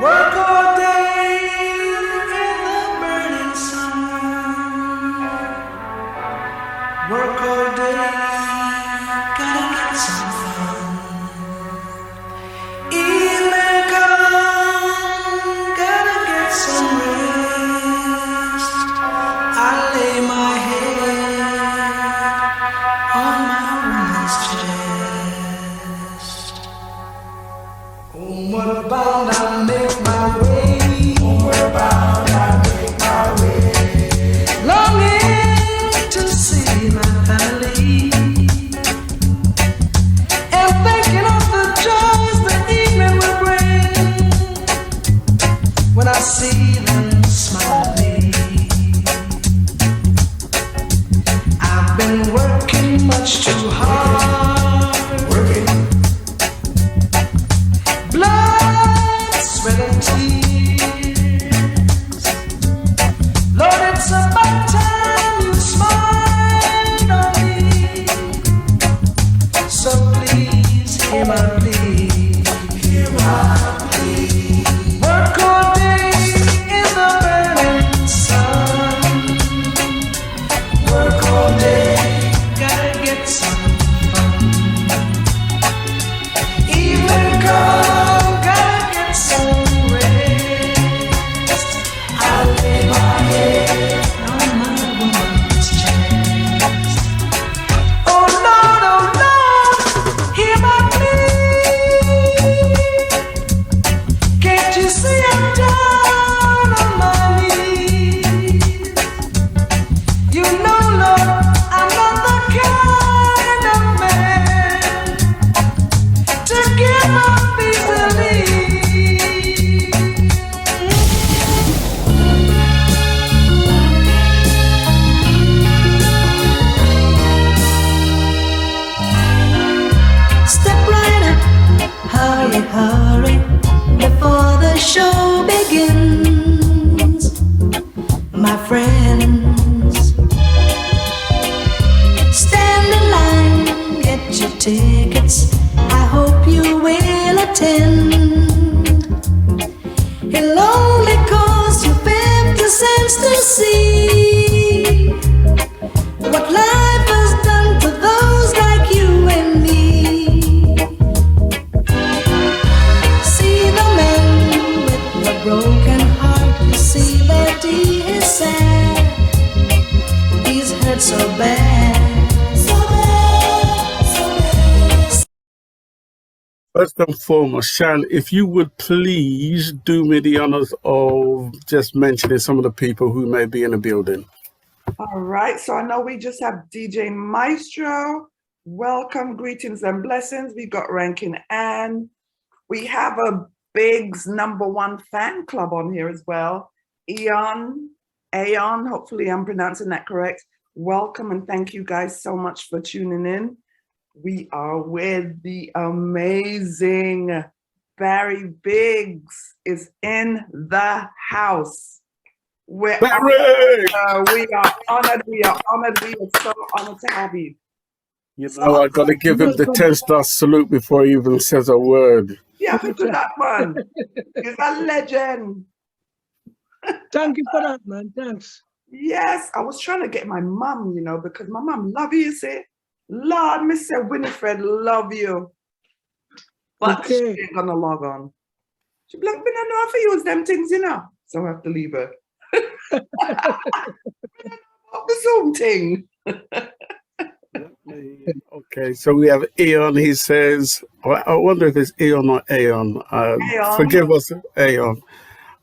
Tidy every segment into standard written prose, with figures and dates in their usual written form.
Work all day in the burning sun. Work all day, gotta get some fun. Evening come, gotta get some rest. I lay my head on my woman's chest. Homeward bound, I make my way. Homeward bound, I make my way. Longing to see my family, and thinking of the joys the evening will bring when I see them smile at me. I've been working much too hard, working blood, sweat and tears. Lord, it's about time you smiled on me. So please hear my plea. Hear my plea. Work all day in the burning sun. Work all day, gotta get some fun. Evening come, gotta get some rest. I lay my head on my woman's chest. Oh Lord, hear my plea. Can't you see I'm down on my knees? You know, Lord, I'm not the kind of man to give up easily. Step right up, hurry, hurry, before the show begins. My friends, stand in line, get your tickets. I hope you will attend. It'll only cost you 50 cents to see what life has done to those like you and me. See the man with a broken heart. You see that he is sad. He's hurt so bad. So bad, so bad. First and foremost, Sharon, if you would please do me the honors of just mentioning some of the people who may be in the building. All right, so I know we just have DJ Maestro. Welcome, greetings and blessings. We got Rankin Ann. We have a Big's #1 fan club on here as well. Aeon, hopefully I'm pronouncing that correct. Welcome and thank you guys so much for tuning in. We are with the amazing Barry Biggs is in the house. We're Barry! we are honored. We are so honored to have you. You know, I got to give him the 10-star salute before he even says a word. Yeah, to that man. He's a legend. Thank you for that, man. Thanks. Yes, I was trying to get my mom, because my mom love you, say. Lord, Mr. Winifred love you. But she ain't gonna log on. She be like, I don't know how to use them things, So I have to leave her. The Zoom thing. Okay, so we have Aeon. He says, I wonder if it's Aeon or Aeon. Aeon. Forgive us, Aeon.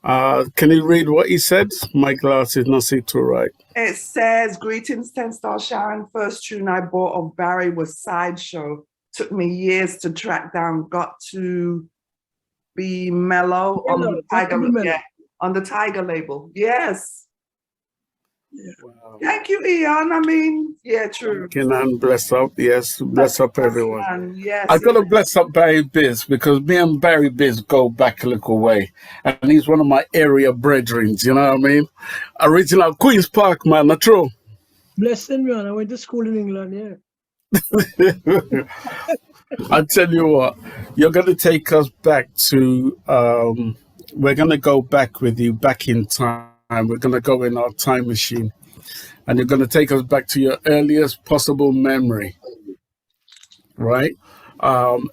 Can you read what he said? My glasses not see too right. It says, greetings, 10-star Sharon. First tune I bought of Barry was Sideshow. Took me years to track down. Got to be mellow on the Tiger label. Yes. Yeah. Wow. Thank you, Eon. I mean, yeah, true. Can I bless up? Yes, bless up everyone. Man, yes. I got to bless up Barry Biz because me and Barry Biz go back a little way, and he's one of my area brethren. You know what I mean? Original Queens Park, man. Not true. Blessing, man. I went to school in England. Yeah. I tell you what, you're going to take us back to we're going to go back with you, back in time. We're going to go in our time machine, and you're going to take us back to your earliest possible memory, right?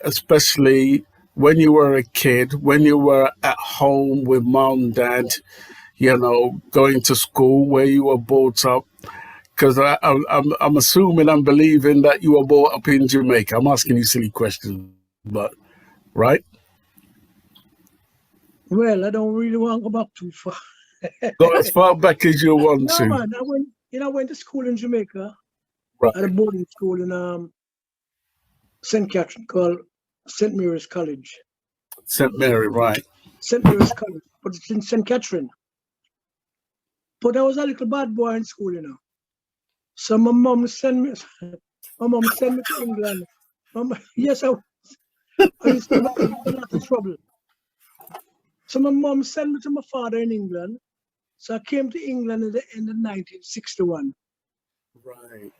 Especially when you were a kid, when you were at home with mom, dad, going to school where you were brought up. Because I'm assuming, I'm believing that you were brought up in Jamaica. I'm asking you silly questions, but right? Well, I don't really want to go back too far. Go as far back as you want No, to. man, I went to school in Jamaica at a Right. boarding school in St. Catherine called St. Mary's College. St. Mary, right. St. Mary's College, but it's in St. Catherine. But I was a little bad boy in school, So my mom sent me to England. Yes, I used to get in a lot of trouble. So my mom sent me to my father in England. So I came to England at the end of 1961. Right.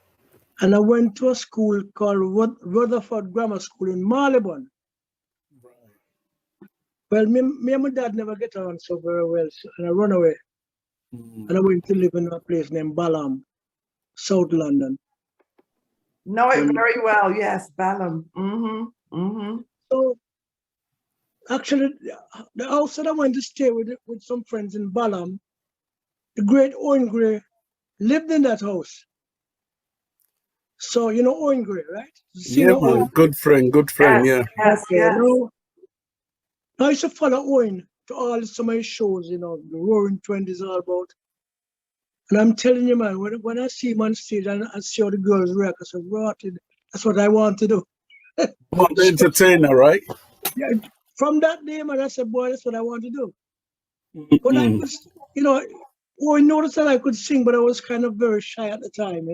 And I went to a school called Rutherford Grammar School in Marylebone. Right. Well, me and my dad never get on so very well, and I run away. Mm. And I went to live in a place named Balham, South London. Know it Um, very well. Yes, Ballum. So actually, the house that I went to stay with some friends in Balham, the great Owen Gray lived in that house. So you know Owen Gray, right? Yeah, man. Good friend, yeah. Yes, Okay, yes. I used to follow Owen to all some of his shows, the Roaring Twenties all about. And I'm telling you, man, when I see him on stage and I see how the girls react, I said, "Rotted, that's what I want to do." Want the entertainer, right? Yeah, from that day, man, I said, "Boy, that's what I want to do." But I Mm. was, Owen noticed that I could sing, but I was kind of very shy at the time,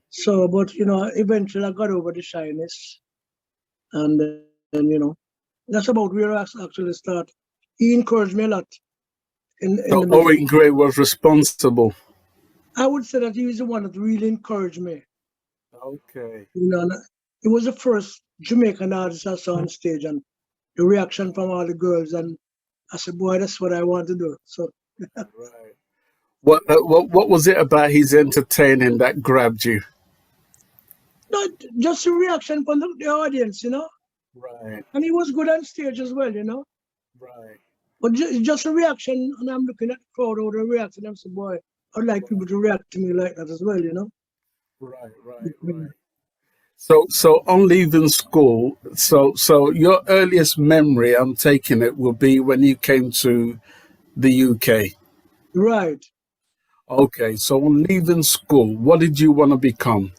So, but eventually I got over the shyness, and then that's about where I actually start. He encouraged me a lot in So the music. Owen Gray was responsible. I would say that he was the one that really encouraged me. Okay. And he was the first Jamaican artist I saw on stage, and the reaction from all the girls, and I said, "Boy, that's what I want to do." So, Right. What was it about his entertaining that grabbed you? no, just the reaction from the audience, Right. and he was good on stage as well, Right. But just a reaction, and I'm looking at the crowd, how they react, and I'm saying, "Boy, I'd like people to react to me like that as well, Right. So on leaving school, so your earliest memory, I'm taking it, will be when you came to the UK. Right. Okay, so on leaving school, what did you want to become?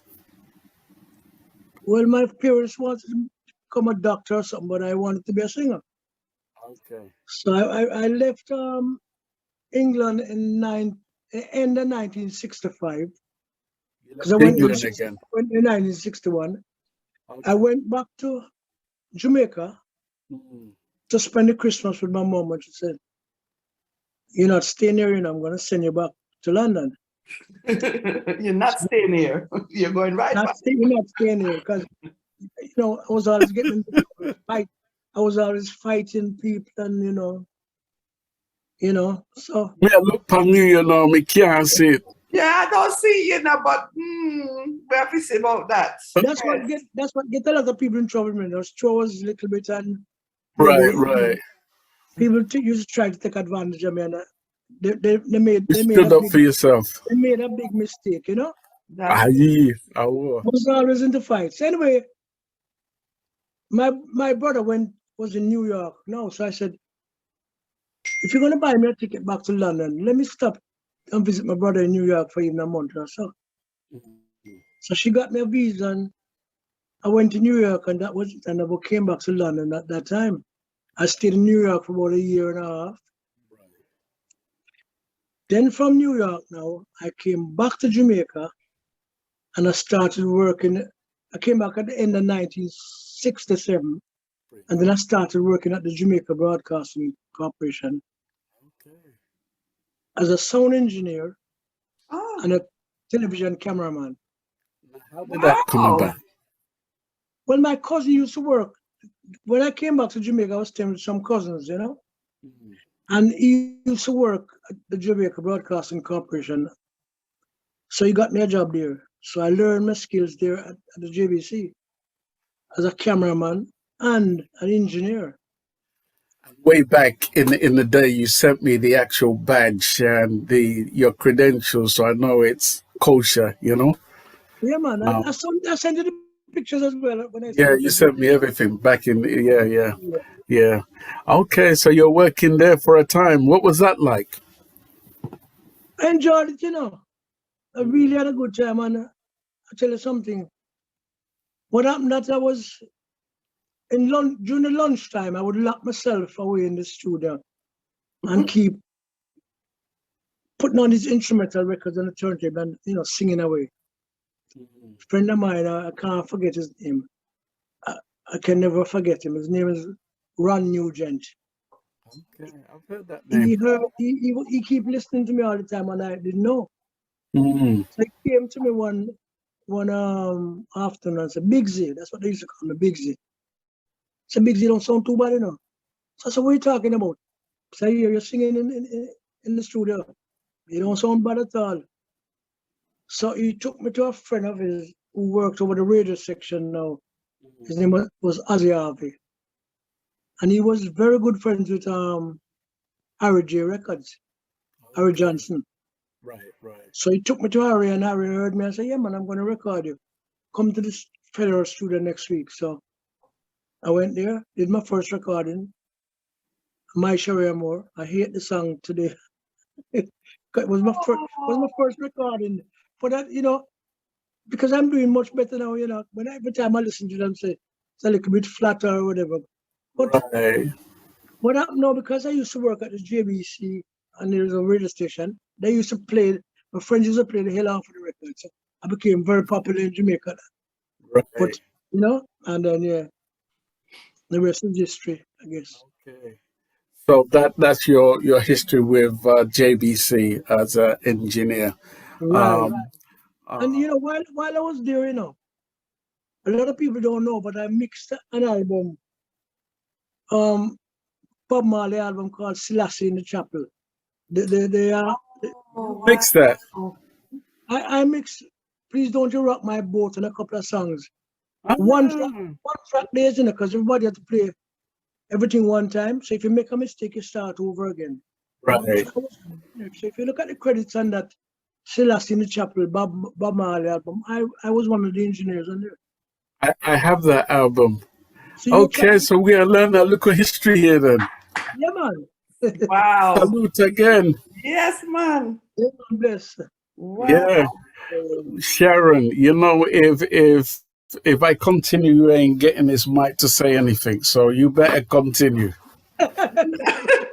Well, my parents wanted to become a doctor or something, but I wanted to be a singer. Okay. So I left England in end of 1965, because I went England again. in 1961. I Okay. went back to Jamaica Mm. to spend the Christmas with my mom, and she said, "You're not staying here, I'm going to send you back to London." You're not staying here. You're going right back. You're not staying here, because I was always getting into fight. I was always fighting people, and so Me I look upon you, me can't see it. Yeah, I don't see but we have to see about that. that's what get a lot of people in trouble, man. Those trolls a little bit, and Right. people used to try to take advantage of me, and they made You stood up for yourself. they made a big mistake, That's Aye, I will. I was always into fights. Anyway, my brother was in New York now, so I said, "If you're gonna buy me a ticket back to London, let me stop and visit my brother in New York for even a month or so." So she got me a visa, and I went to New York, and that was it. I never came back to London at that time. I stayed in New York for about a year and a half. Then from New York now, I came back to Jamaica, and I started working. I came back at the end of 1967, and then I started working at the Jamaica Broadcasting Corporation Okay. as a sound engineer oh, and a television cameraman. How did that come Wow. about? Well, my cousin used to work. When I came back to Jamaica, I was staying with some cousins, Mm. And he used to work at the Jamaica Broadcasting Corporation. So he got me a job there. So I learned my skills there at the JBC as a cameraman and an engineer. Way back in the day, you sent me the actual badge and your credentials, so I know it's kosher. You know. Yeah, man. Um, I sent you the pictures as well when I yeah, sent you you sent me everything back in. Yeah, yeah, the. yeah. Okay, so you're working there for a time. What was that like? I enjoyed it, you know. I really had a good time. And I tell you something. What happened that I was during the lunchtime, I would lock myself away in the studio and Mhm. keep putting on these instrumental records on the turntable and singing away. Friend of mine, I can't forget his name. I, I can never forget him. His name is Ron Nugent. Okay, I've heard that name. He heard he keep listening to me all the time, and I didn't know. Mm. So he came to me one afternoon and said, "Big Z," that's what they used to call me, Big Z. So Big Z don't sound too bad, you know. So I said, "What are you talking about?" So I hear you singing in the studio. You don't sound bad at all. So he took me to a friend of his who worked over the radio section now. His name was Ozzy Harvey. And he was very good friends with Harry J Records, Harry Okay. Johnson. Right, right. So he took me to Harry, and Harry heard me and said, "Yeah, man, I'm going to record you. Come to this Federal Studio next week." So I went there, did my first recording, My Sharia Moore. I hate the song today. It was my first recording. For that, because I'm doing much better now, every time I listen to them say it's a little bit flatter or whatever. But Right. what happened now, because I used to work at the JBC and there's a radio station, they used to play, my friends used to play the hell out of the record. So I became very popular in Jamaica. But, Right. and then, yeah, the rest is history, I guess. Okay. So that's your history with JBC as an engineer. Right. Um, And, uh, while I was there, a lot of people don't know, but I mixed an album, um, Bob Marley album called Selassie in the Chapel. They are, Oh, Fix that. wow. I mixed Please Don't You Rock My Boat and a couple of songs. Ah, One track days, because everybody had to play everything one time. So if you make a mistake, you start over again. right. So if you look at the credits on that Selassie in the Chapel, Bob Marley album, I was one of the engineers on there. I have that album. So you try, Okay, so we are learning a little history here then. yeah, man. Wow. Salute again. Yes, man. Yeah, man, bless. Wow. Yeah, Sharon. If I continue, you ain't getting this mic to say anything. So you better continue.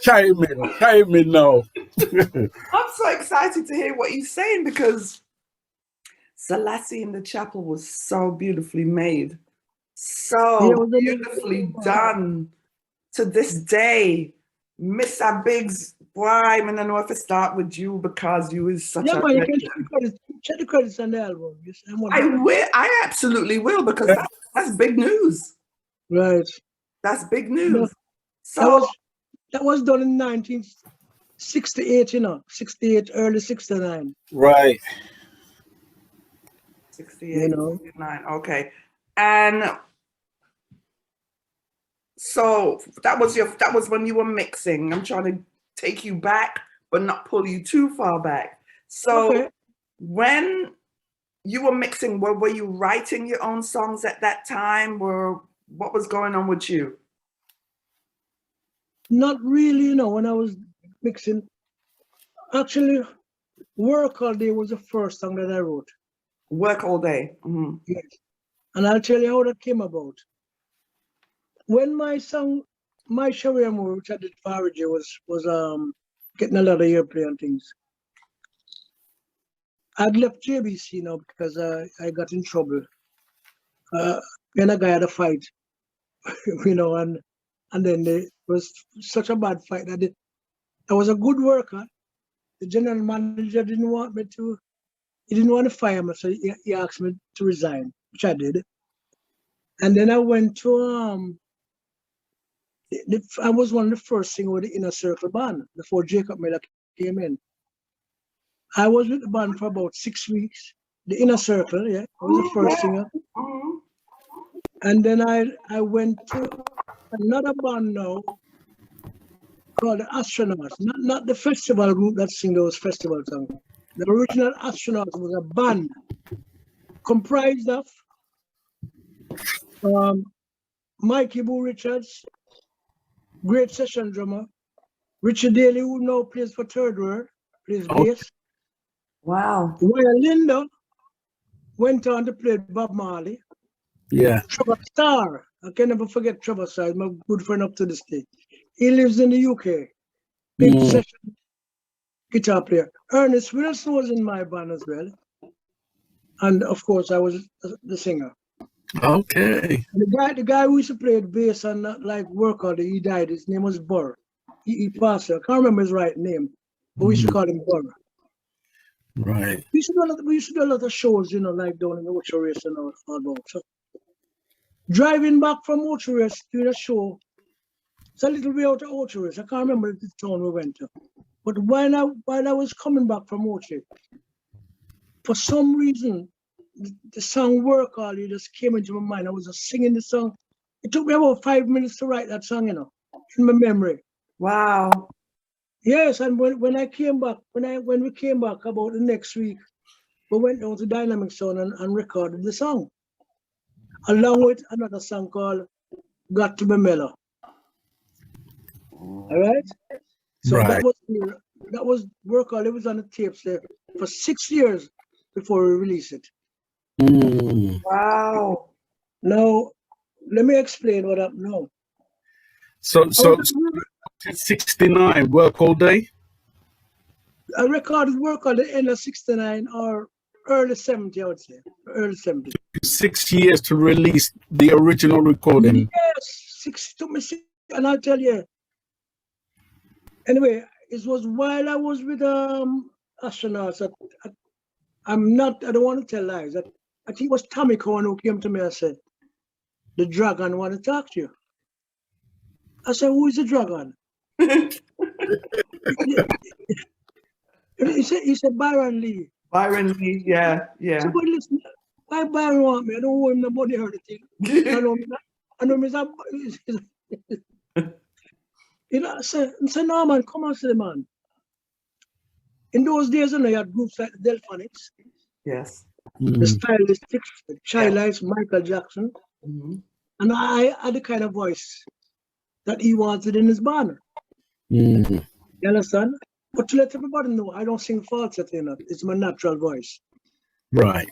Chime in now. I'm so excited to hear what you're saying because Selassie in the Chapel was so beautifully made, Yeah, so it was a beautifully done. To this day, Mr. Biggs, boy, I'm don't know if I start with you because you is such Yeah, a man, you can legend. check the credits on the album. Yes, I will. I absolutely will because that's big news. right. That's big No, news. that So was done in 1968, 68, early 69. Right. 68, 69. Okay. And so that was when you were mixing. I'm trying to take you back, but not pull you too far back. So Okay. when you were mixing, were you writing your own songs at that time? What was going on with you? Not really, when I was mixing. Actually, Work All Day was the first song that I wrote. Work all day. Mhm. Yes. And I'll tell you how that came about. When my song, My Sharia Moore, which I did for Harry J, was getting a lot of airplay and things, I'd left JBC now because I got in trouble. Me and a guy had a fight, and then it was such a bad fight that I was a good worker. The general manager didn't want to fire me, so he asked me to resign, which I did. And then I went to I was one of the first singers with the Inner Circle band before Jacob Miller came in. I was with the band for about 6 weeks. The Inner Circle, yeah, I was the first singer. Mhm. And then I went to another band now called the Astronauts. Not the festival group that sing those festival songs. The original Astronauts was a band comprised of Mikey Boo Richards, great session drummer. Richard Daly, who now plays for Third World, plays Oh. bass. Wow. While Linda went on to play Bob Marley. Yeah. Trevor Starr, I can never forget Trevor Starr, he's my good friend up to this day. He lives in the UK, big Mm. session guitar player. Ernest Wilson was in my band as well. And of course, I was the singer. Okay. The guy who used to play bass and like work on it, he died. His name was Burr. He passed. I can't remember his right name, but we used to call him Burr. Right. We used to do a lot of shows, you know, like down in the Ocho Race and all that. So driving back from Ocho Race doing a show, it's a little way out of Ocho Race. I can't remember the town we went to. But while I was coming back from Ocho, for some reason, the song Work All You just came into my mind. I was just singing the song. It took me about 5 minutes to write that song, you know, in my memory. Wow. Yes, and when I came back, when we came back about the next week, we went down to Dynamic Sound and recorded the song, along with another song called Got to Be Mellow. All right? So Right. that was Work All. It was on the tapes there for 6 years before we released it. Mm. Wow. Now, let me explain what happened now. So 69, work all day? I recorded Work All the end of 69 or early 70, I would say. Early 70. 6 years to release the original recording. Yes, 6 took me 6, and I'll tell you. Anyway, it was while I was with Astronauts. I don't want to tell lies. I think it was Tommy Cohen who came to me and said, "The Dragon want to talk to you." I said, "Who is the Dragon?" He said, "Byron Lee." Byron Lee, yeah, yeah. So, but listen, why Byron want me? I don't owe him the money or anything. I know you know, I said, "No, man, come on, say, man." In those days, you know, you had groups like the Delphonics, Yes. the Mm. Stylistics, the Childish, Michael Jackson, Mhm. and I had the kind of voice that he wanted in his band. Mm. You understand? But to let everybody know, I don't sing falsetto, you know. It's my natural voice. Right.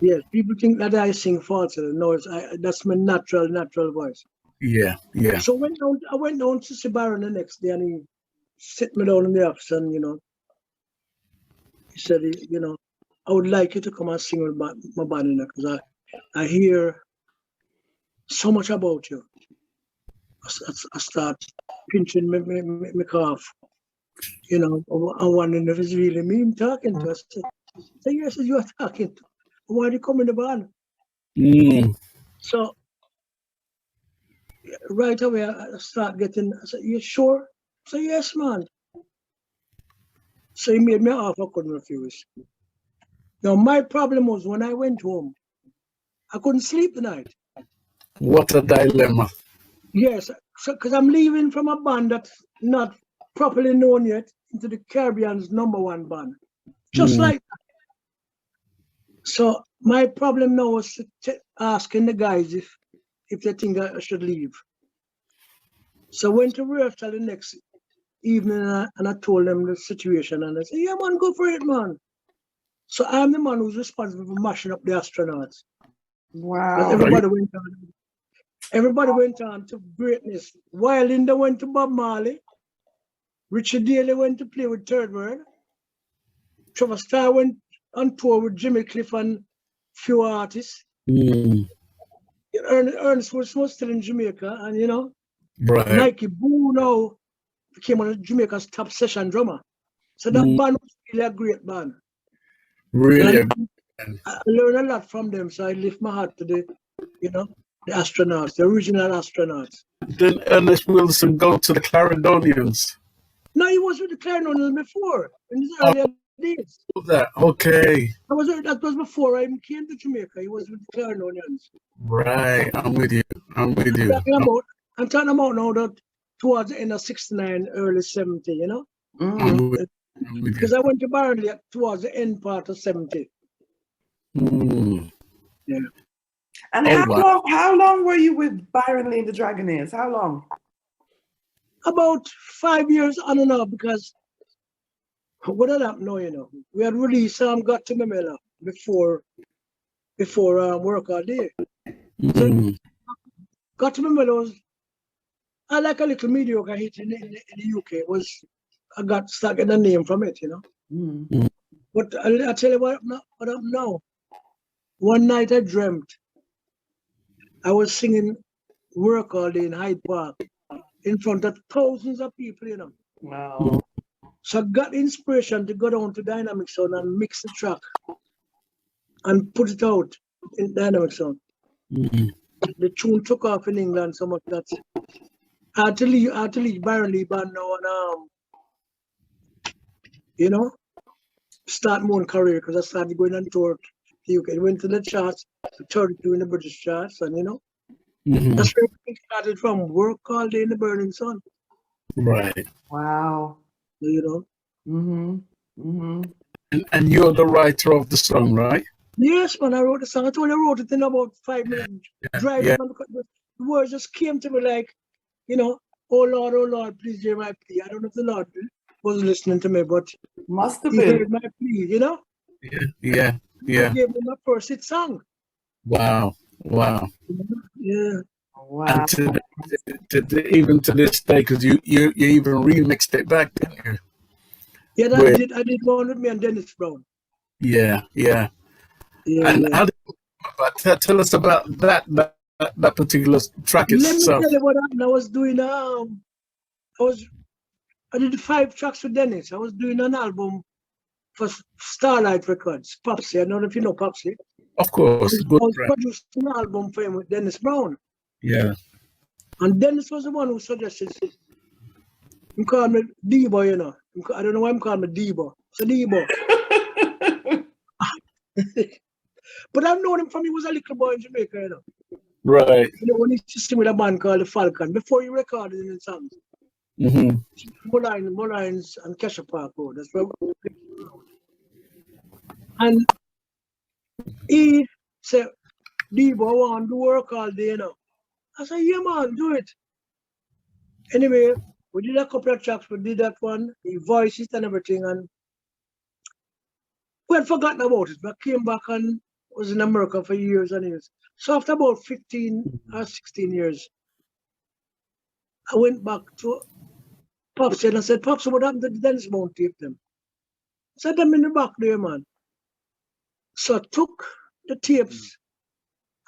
Yes, people think that I sing falsetto. No, that's my natural voice. Yeah. Yeah. So I went down to see Byron the next day, and he sit me down in the office, and you know, he said, you know, I would like you to come and sing with my band, you know, because I hear so much about you. I start pinching my calf, you know. I wondering if it's really me I'm talking to. I said, "Yes, you are talking to. Why do you come in the band?" Mm. So right away, I start getting. I said, "You sure?" I said, "Yes, man." So he made me an offer I couldn't refuse. Now my problem was when I went home, I couldn't sleep the night. What a dilemma. Yes, so because I'm leaving from a band that's not properly known yet into the Caribbean's #1 band, just Mm. like that. So my problem now was asking the guys if they think I should leave. So I went to rehearsal the next evening and I told them the situation, and they said, "Yeah, man, go for it, man." So I'm the man who's responsible for mashing up the Astronauts. But Wow. everybody went on to greatness. While Linda went to Bob Marley, Richard Daly went to play with Third World, Trevor Starr went on tour with Jimmy Cliff and few artists. Mm. Ernest was still in Jamaica, and you know, Right. Mikey Boo now became one of Jamaica's top session drummer. So that Mm. band was really a great band. Really. And I learned a lot from them, so I lift my hat to the, you know. the astronauts, the original astronauts. Then Ernest Wilson go to the Clarendonians. No, he was with the Clarendonians before, in his Oh, earlier days. that okay. That was before I came to Jamaica. He was with the Clarendonians. Right, I'm with you. I'm with you. I'm talking about now that towards the end of 69, early 70, you know? Mm. I'm with you. Because I went to Barnley towards the end part of 70. Mm. Yeah. And Oh, wow. how long were you with Byron Lee and the Dragonaires? How long? About 5 years on and off, because what had happened now, you know? We had released Got to Memela before Work All Day. Mm. Got to Memela was, I like a little mediocre hit in the UK. I got stuck in the name from it, you know? Mm. But I tell you what happened now. One night I dreamt I was singing Work All Day in Hyde Park in front of thousands of people, you know. Wow. So I got inspiration to go down to Dynamic Sound and mix the track and put it out in Dynamic Sound. Mm. The tune took off in England so much that I had to leave Byron Lee band now and you know, start my own career because I started going on tour to the UK. Went to the charts, 32 in the British charts, and you know, Mhm. that's where everything started from. Work All Day in the Burning Sun, Right. Wow. you know. Mm-hmm. Mm-hmm. And you're the writer of the song, right? Yes, man, I wrote the song. I told you I wrote it in about 5 minutes driving. Yeah. The words just came to me like, you know, oh Lord, please hear my plea. I don't know if the Lord was listening to me, but Must have he been. heard my plea, you know. Yeah. Yeah. He gave me my first hit song. Wow. Wow. Yeah. Wow. And even to this day, because you even remixed it back, didn't you? Yeah, Where- I did one with me and Dennis Brown. Yeah. Yeah. And yeah. how did, tell us about that particular track Let me itself. tell you what happened. I was doing I did 5 tracks with Dennis. I was doing an album for Starlight Records, Popsy. I don't know if you know Popsy. Of course. I Good was track. producing an album for him with Dennis Brown. Yeah. And Dennis was the one who suggested him call me Debo, you know. I don't know why I'm calling me Debo. So Debo. But I've known him from he was a little boy in Jamaica, you know. Right. You know, when he used to sing with a band called the Falcon, before he recorded any songs. Mm-hmm. Mullines and Kesha Park Road. That's where we played. And he said, Debo, I want to work all day, you know. I said, yeah, man, do it. Anyway, we did a couple of tracks. We did that one, he voiced it and everything. And we had forgotten about it. But I came back and was in America for years and years. So after about 15 or 16 years, I went back to Pops and I said, Pops, what happened to the Dennis Brown tape them? I said, them in the back there, man. So I took the tapes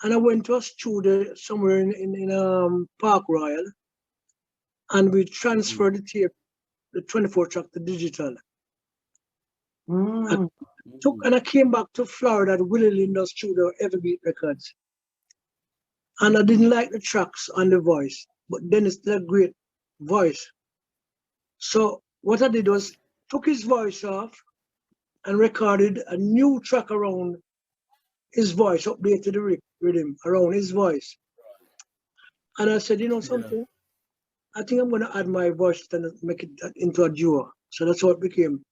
and I went to a studio somewhere in Park Royal and we transferred the tape, the 24 track to digital. Mm. And I came back to Florida at Willie Linda's studio, Everbeat Records. And I didn't like the tracks on the voice, but Dennis did a great voice. So what I did was took his voice off and recorded a new track around his voice, updated the rhythm around his voice. And I said, you know something? I think I'm going to add my voice and make it into a duo. So that's what it became.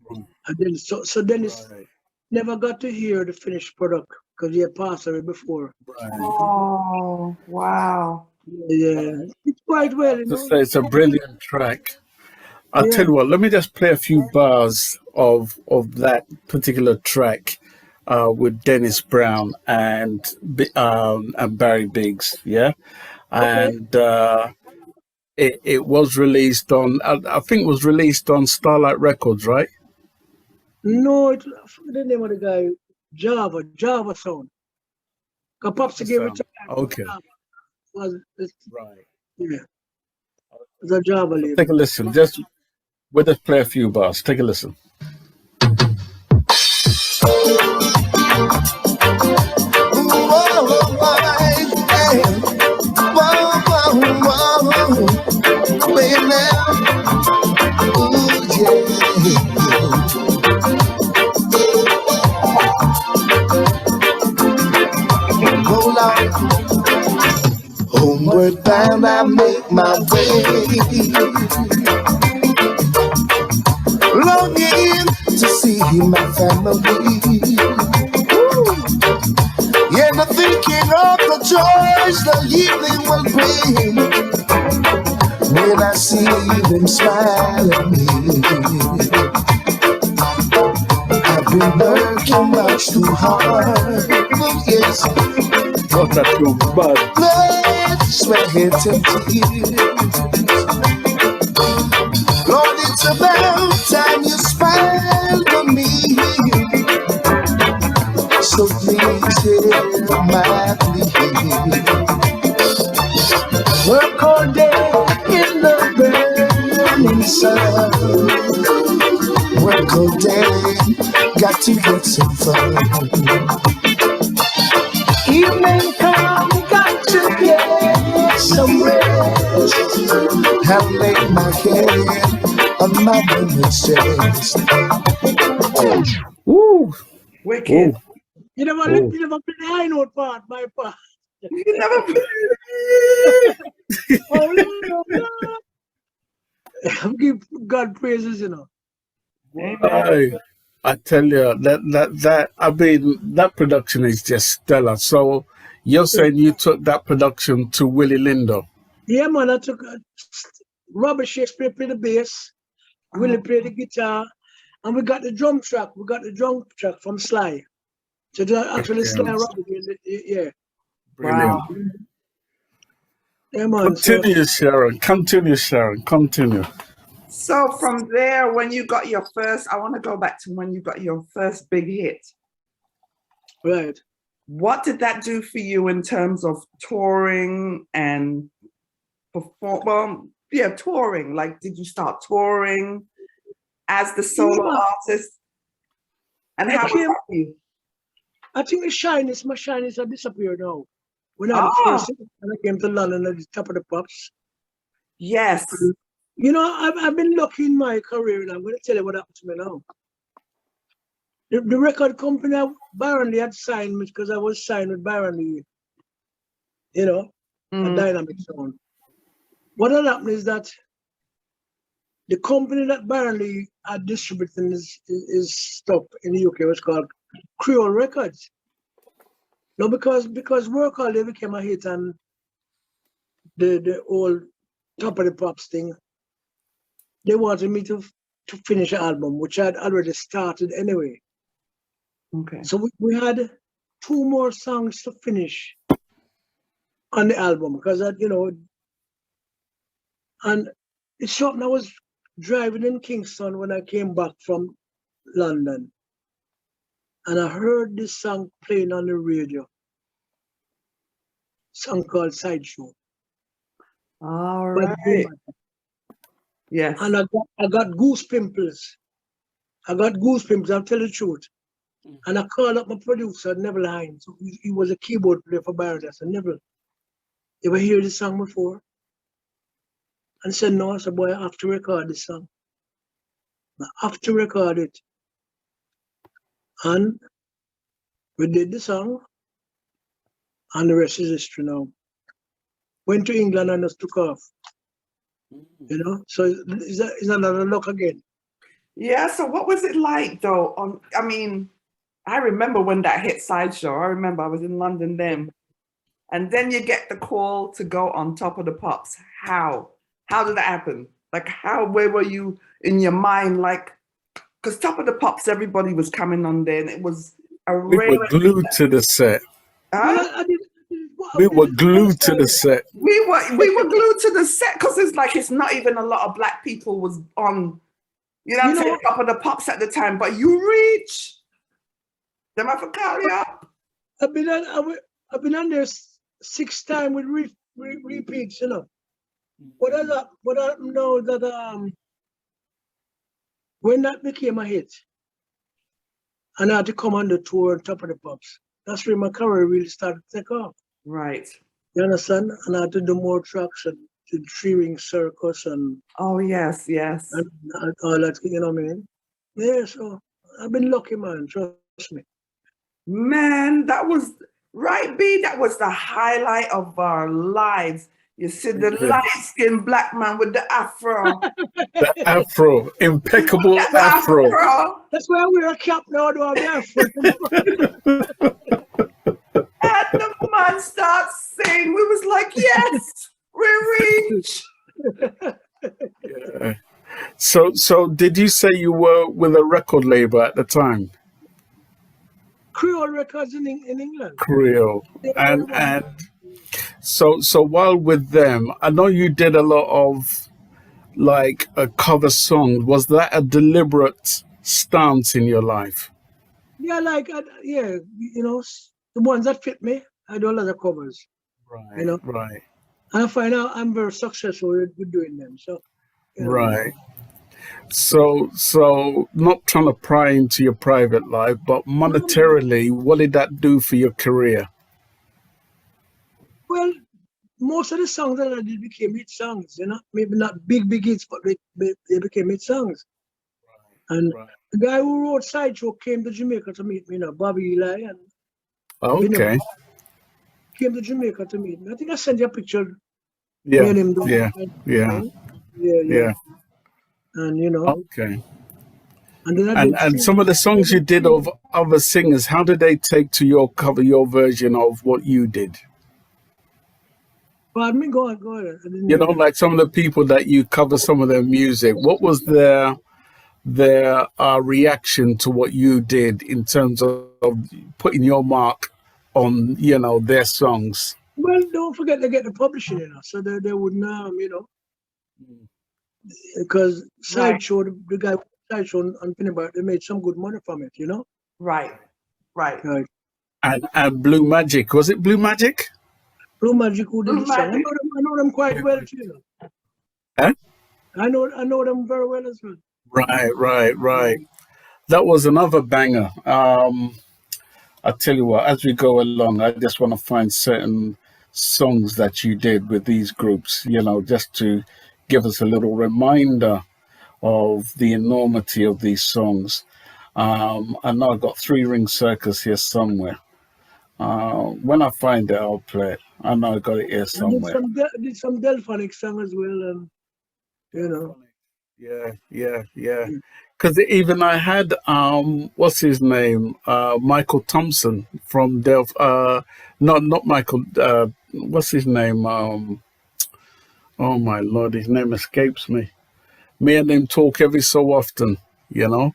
And then, so Dennis never got to hear the finished product because he had passed away before. Oh, wow. Yeah, it's quite well, you know. Just say it's a brilliant track. I'll tell you what, let me just play a few bars of that particular track with Dennis Brown and Barry Biggs, yeah? And it was released on, I think it was released on Starlight Records, right? No, I forget the name of the guy, Java Sound. Because Pops gave it to me. Okay. Right. Yeah. It's a Java label. Take a listen. We'll just play a few bars. Take a listen. Oh, my, hey. saying now, ooh, yeah. Hold on. Homeward bound, I make my way, longing to see my family. Yeah, the thinking of the joys the evening will bring when I see them smile at me. I've been working much too hard. Oh, yes. Not that your bud. Blood, sweat, and tears. Lord, it's about time you smile for me. So please hear my plea. Work all day in the burning sun. Work all day, got to get some fun. Evening come, got to get some rest. Have laid my head on my woman's chest. Woo! Wicked. Oh, You never oh. you never play the high note part, my part. You never. Oh, Lord. Give God praises, you know. Hey, I tell you that I mean that production is just stellar. So you're saying you took that production to Willie Lindo? Yeah, man, I took Robert Shakespeare played the bass, Willie played the guitar, and we got the drum track. We got the drum track from Sly. So actually Sly and Robert, yeah. Brilliant. Wow. Yeah, man. So, Continue, Sharon. Continue, Sharon. Continue. So from there, when you got your first, I want to go back to when you got your first big hit. right. What did that do for you in terms of touring and perform? Well, yeah, touring. Like, did you start touring as the solo Yeah. artist? And how was Okay. that for you? I think my shyness had disappeared now. When I Ah. first when I came to London at the top of the pops. Yes. You know, I've been lucky in my career, and I'm going to tell you what happened to me now. The record company, Byron Lee had signed me because I was signed with Byron Lee, you know, a Mm. Dynamic Sound. What had happened is that the company that Byron Lee had distributing his stuff in the UK was called Creole Records. No, because Work All Day became a hit and the old Top of the Pops thing, they wanted me to finish an album, which I had already started anyway. Okay. So we had 2 more songs to finish on the album because you know, and it's something I was driving in Kingston when I came back from London, and I heard this song playing on the radio. Song called Sideshow. All by right. Jim. Yes. And I got goose pimples. I'll tell the truth. And I called up my producer, Neville Hines. He was a keyboard player for Byron. I said, Neville, you ever hear this song before? And said, no. I said, boy, I have to record this song. I have to record it. And we did the song, and the rest is history now. Went to England and just took off. You know, so it's another luck again. Yeah. So what was it like though? I mean, I remember when that hit Sideshow. I remember I was in London then. And then you get the call to go on Top of the Pops. How? How did that happen? Like where were you in your mind? Like, because Top of the Pops, everybody was coming on there and it was a We rare. were glued to the set. Huh? We were glued to the set. We were glued to the set because it's not even a lot of black people was on, you know what I'm saying, Top of the Pops at the time. But you reach them have to call you up. I've been on there 6 times with repeats, you know. What I know that when that became a hit, and I had to come on the tour on Top of the Pops, that's where my career really started to take off. Right. You understand? And I had to do more tracks and the three-ring circus and Oh, yes, yes. all that, you know what I mean? Yeah, so I've been lucky, man, trust me. Man, that was right, B. That was the highlight of our lives. You see the Yeah. light-skinned black man with the afro. The afro, impeccable The afro. That's why I wear a cap now, do I have And the man starts singing. We was like, yes, we reach. Yeah. So did you say you were with a record label at the time? Creole Records in England. Creole. They were And the ones- so while with them, I know you did a lot of like a cover song. Was that a deliberate stance in your life? yeah, like, yeah, you know, the ones that fit me, I do a lot of covers. Right. You know. Right. And I find out I'm very successful with doing them. So, you know, Right. So not trying to pry into your private life, but monetarily, what did that do for your career? well, most of the songs that I did became hit songs, you know, maybe not big hits, but they became hit songs. And Right. the guy who wrote Sideshow came to Jamaica to meet me, you know, Bobby Eli, and you know, Okay. came to Jamaica to meet me. I think I sent you a picture. Me Yeah. and him. Yeah. Yeah. Yeah. Yeah. And you know, Okay. and then I And did some of the songs you did of other singers, how did they take to your cover, your version of what you did? Pardon me, go on. I didn't You hear know, that. like some of the people that you cover some of their music. What was their reaction to what you did in terms of putting your mark on, you know, their songs? Well, don't forget to get the publishing, you know, so they wouldn't, you know, because Right. Sideshow, the guy with Sideshow and Pinnabar, they made some good money from it, you know. Right. Right. Right. And Blue Magic, was it Blue Magic? Blue Magic who did Blue the song. Magic. I know them quite well, too, you know. Huh? I know them very well as well. Right. That was another banger. I tell you what, as we go along, I just want to find certain songs that you did with these groups, you know, just to give us a little reminder of the enormity of these songs. I know I've got Three Ring Circus here somewhere. When I find it, I'll play it. I know I got it here I somewhere. did some Delphonic song as well, and you know. Yeah. Because even I had what's his name, Michael Thompson from Delph. Not Michael. What's his name? Oh my Lord, his name escapes me. Me and him talk every so often, you know,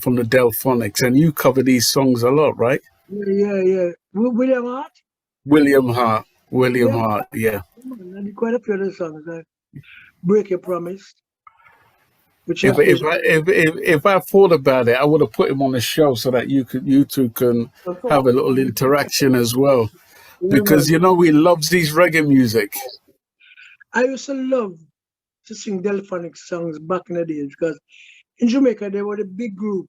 from the Delphonics, and you cover these songs a lot, right? Yeah. William Hart. William Hart. Yeah, Yeah. I did quite a few other songs like Break Your Promise, which If I thought about it, I would have put him on the show so that you two can have a little interaction as well. Because you know he loves these reggae music. I used to love to sing Delphonic songs back in the days because in Jamaica they were the big group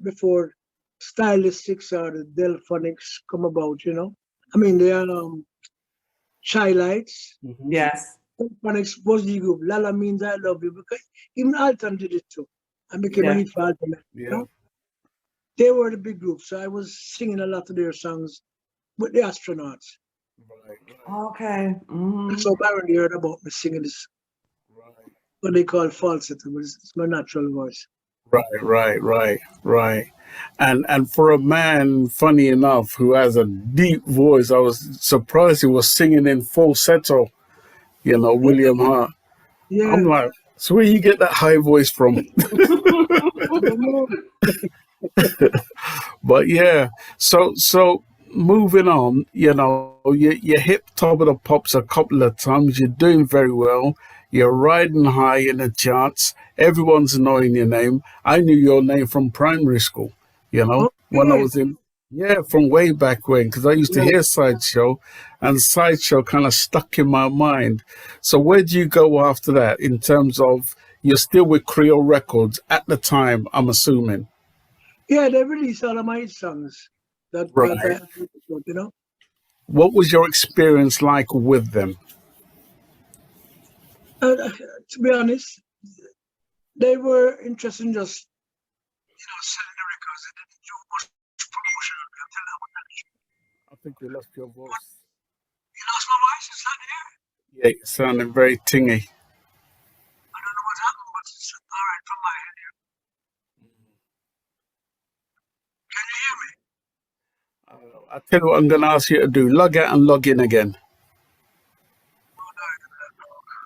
before Stylistics or the Delphonics come about, you know. I mean they are Shy Lights. Yes. Delphonics was the group. Lala Means I Love You, because even Alton did it too. And became a Yeah. hit for Alton. You Yeah. know? They were the big group. So I was singing a lot of their songs with the astronauts. Okay. Mhm. So Baron heard about me singing this, what they call falsetto, but it's my natural voice. Right. And for a man, funny enough, who has a deep voice, I was surprised he was singing in falsetto. You know, William Hart. Yeah. I'm like, so where you get that high voice from? I don't know. But yeah, so moving on, you know, you hit top of the pops a couple of times. You're doing very well. You're riding high in the charts. Everyone's knowing your name. I knew your name from primary school. You know, when I Okay. was from way back when, because I used to Yeah. hear Sideshow, and Sideshow kind of stuck in my mind. So where do you go after that in terms of you're still with Creole Records at the time? I'm assuming. Yeah, they released all of my hit songs that Right. I, you know. What was your experience like with them? To be honest, they were interested in just selling the records. They didn't do much promotion. I'm telling you what that is. I think we lost your voice. You lost my voice. It's not there. Yeah, it sounded very tingy. I don't know what's happened, but it's all right from my end here. Can you hear me? I tell you what I'm going to ask you to do. Log out and log in again.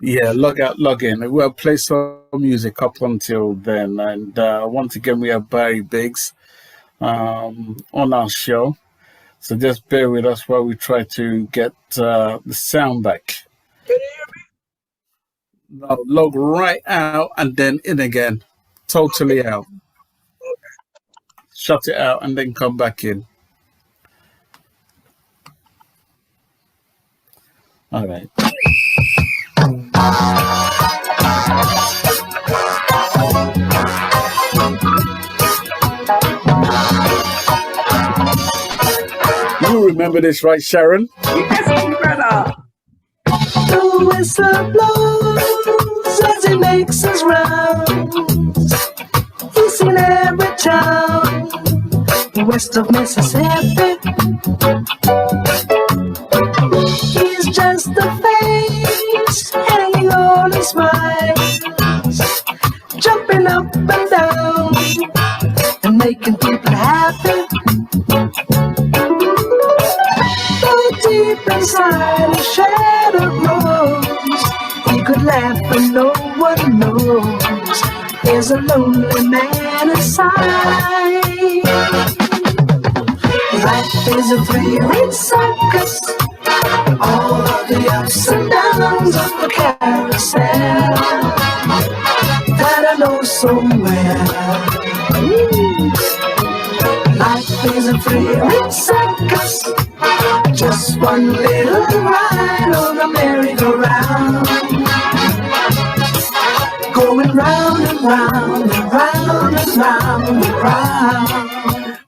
Yeah, log out, log in. We'll play some music up until then. And once again, we have Barry Biggs on our show. So just bear with us while we try to get the sound back. Can you hear me? Now, log right out and then in again. Totally out. Shut it out and then come back in. All right. You remember this, right, Sharon? Yes, brother. The whistle blows as he makes his rounds. He's in every town west of Mississippi. He's just a face hanging on his smiles, jumping up and down and making people happy. But deep inside his shadow glows. He could laugh and no one knows. There's a lonely man inside. Life is a three-ring circus. All of the ups and downs of the carousel that I know so well. Life is a three-ring circus. Just one little ride on the merry-go-round, going round and round and round and round and round.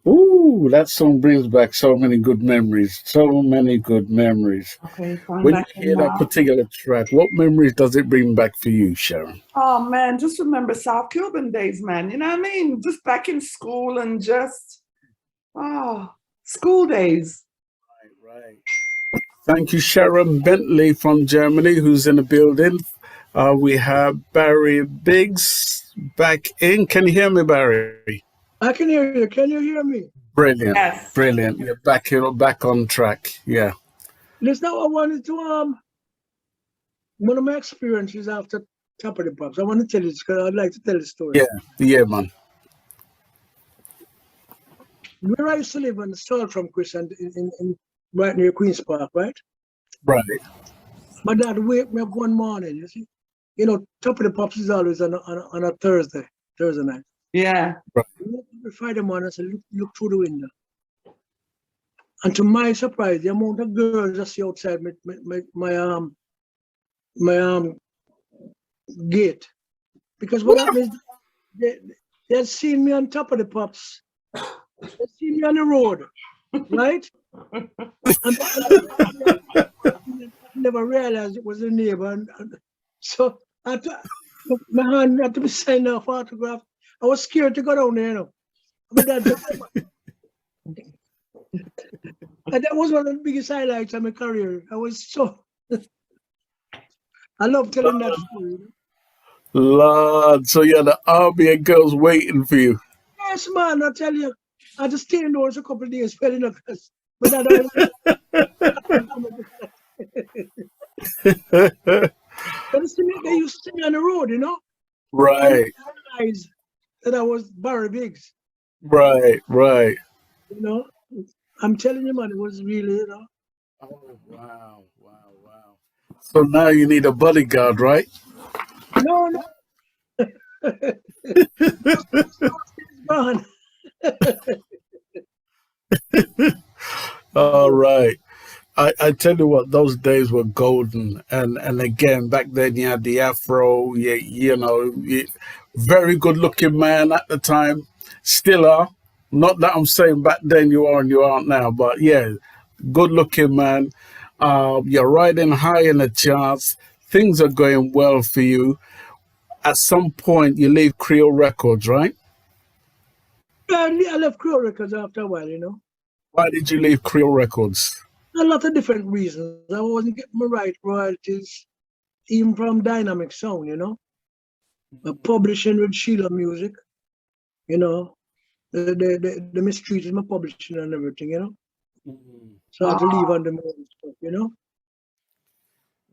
Ooh, that song brings back so many good memories. So many good memories. Okay, fine. When you hear that particular track, what memories does it bring back for you, Sharon? Oh man, just remember South Cuban days, man. You know what I mean? Just back in school and just school days. Right. Thank you, Sharon Bentley from Germany, who's in the building. We have Barry Biggs back in. Can you hear me, Barry? I can hear you. Can you hear me? Yes. Brilliant. You're back on track. Yeah. Listen, I wanted to one of my experiences after Top of the Pops. I want to tell you this because I'd like to tell the story. Yeah, man. Where I used to live on the Salt from Chris and in right near Queen's Park, right? Right. My dad wake me up one morning, you see. You know, Top of the Pops is always on a Thursday night. Yeah. Every Friday morning, I said, look through the window. And to my surprise, the amount of girls I see outside my gate. Because what happened is they had seen me on Top of the Pops. They seen me on the road, right? And I never realized it was a neighbor. And so my hand had to be signed off autograph. I was scared to go down there, you know. But and that was one of the biggest highlights of my career. I love telling that story. Lord, so you had the army of girls waiting for you. Yes, man, I tell you. I had to stay indoors a couple of days, spelling a class. But that they used to see me on the road, you know? Right. I realized that I was Barry Biggs. Right. You know? I'm telling you, man, it was really, you know. Oh, wow. So now you need a bodyguard, right? No. Gone. All right. I tell you what, those days were golden. And again, back then you had the afro, very good looking man at the time. Still are. Not that I'm saying back then you are and you aren't now, but yeah, good looking man. You're riding high in the charts. things are going well for you, at some point you leave Creole Records, right? Yeah, I left Creole Records after a while, you know. Why did you leave Creole Records? A lot of different reasons. I wasn't getting my right royalties, even from Dynamic Sound, you know. Publishing with Sheila Music, you know. They mistreated my publishing and everything, you know. So I had to leave on the own stuff, you know.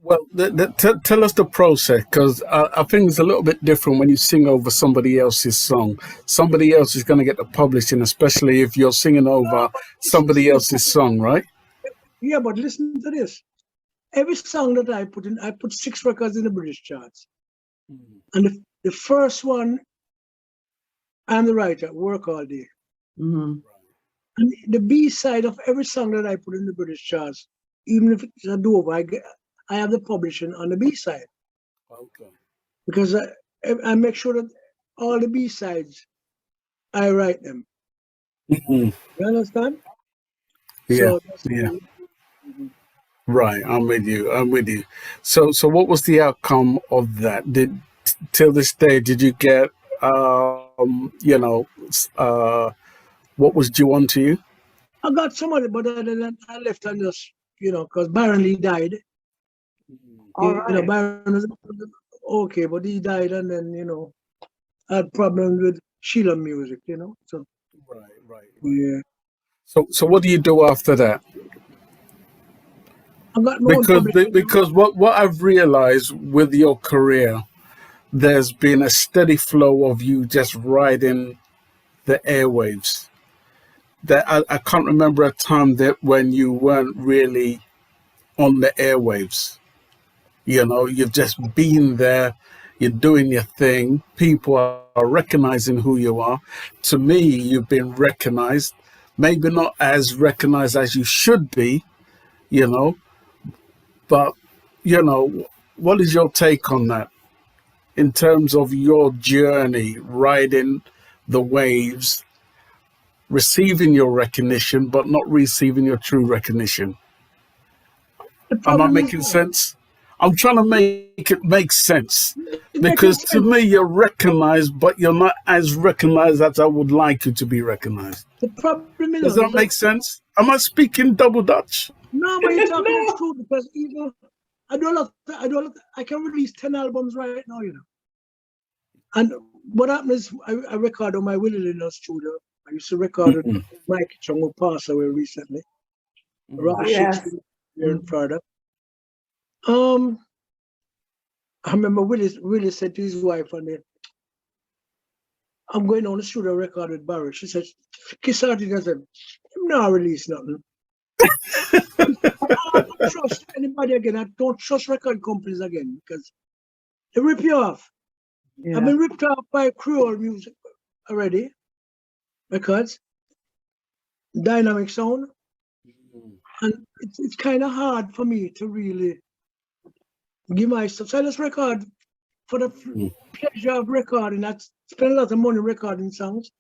Well, tell us the process, because I think it's a little bit different when you sing over somebody else's song. Somebody else is going to get the publishing, especially if you're singing over somebody else's song, right? Yeah, but listen to this. Every song that I put in, I put 6 records in the British charts. And the first one, I'm the writer, Work All Day. Mm-hmm. And the B side of every song that I put in the British charts, even if it's a do-over, I have the publishing on the B side. Okay. Because I make sure that all the B sides, I write them. Mhm. You understand? Yeah, So that's yeah. cool. Right, I'm with you. I'm with you. So what was the outcome of that? Till this day, did you get, what was due on to you? I got some money, but I left and just, you know, because Byron Lee died. All You know, right. Byron was okay, but he died, and then, you know, I had problems with Sheila Music, you know. So Right. yeah, So what do you do after that? I got my own publishing. Because what I've realized with your career, there's been a steady flow of you just riding the airwaves. That I can't remember a time that when you weren't really on the airwaves. You know, you've just been there, you're doing your thing, people are recognizing who you are. To me, you've been recognized, maybe not as recognized as you should be, you know, but, you know, what is your take on that in terms of your journey riding the waves, receiving your recognition, but not receiving your true recognition? The Am I problem is, making sense? I'm trying to make it make sense, it's making because to sense. me you're recognized, but you're not as recognized as I would like you to be recognized. The problem Does is that that make sense? Am I speaking double Dutch? no, but you're talking No. the truth, because even I do a lot. I can release 10 albums right now, you know. And what happens is I record on my Willie Lino studio. I used to record with Mhm. Mike Chung, who passed away recently. Rock Yes. Shakespeare here in Florida. I remember Willie said to his wife one day, I'm going on the studio record with Barry. She said, kiss her and said, I'm not release nothing. I don't trust anybody again. I don't trust record companies again because they rip you off. Yeah. I've been ripped off by Creole Music already. Records, Dynamic Sound. And it's kind of hard for me to really give myself. So I just record for the pleasure of recording. I spend a lot of money recording songs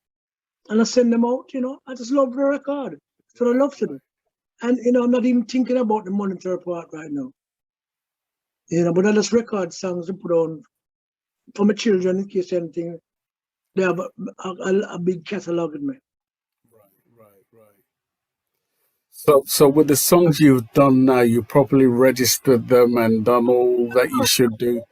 and I send them out, you know. I just love the record. That's what I love to do. And, you know, I'm not even thinking about the monetary part right now. You know, but I just record songs to put on for my children in case anything. They have a big catalog in me. Right. So with the songs you've done now, you properly registered them and done all that you should do.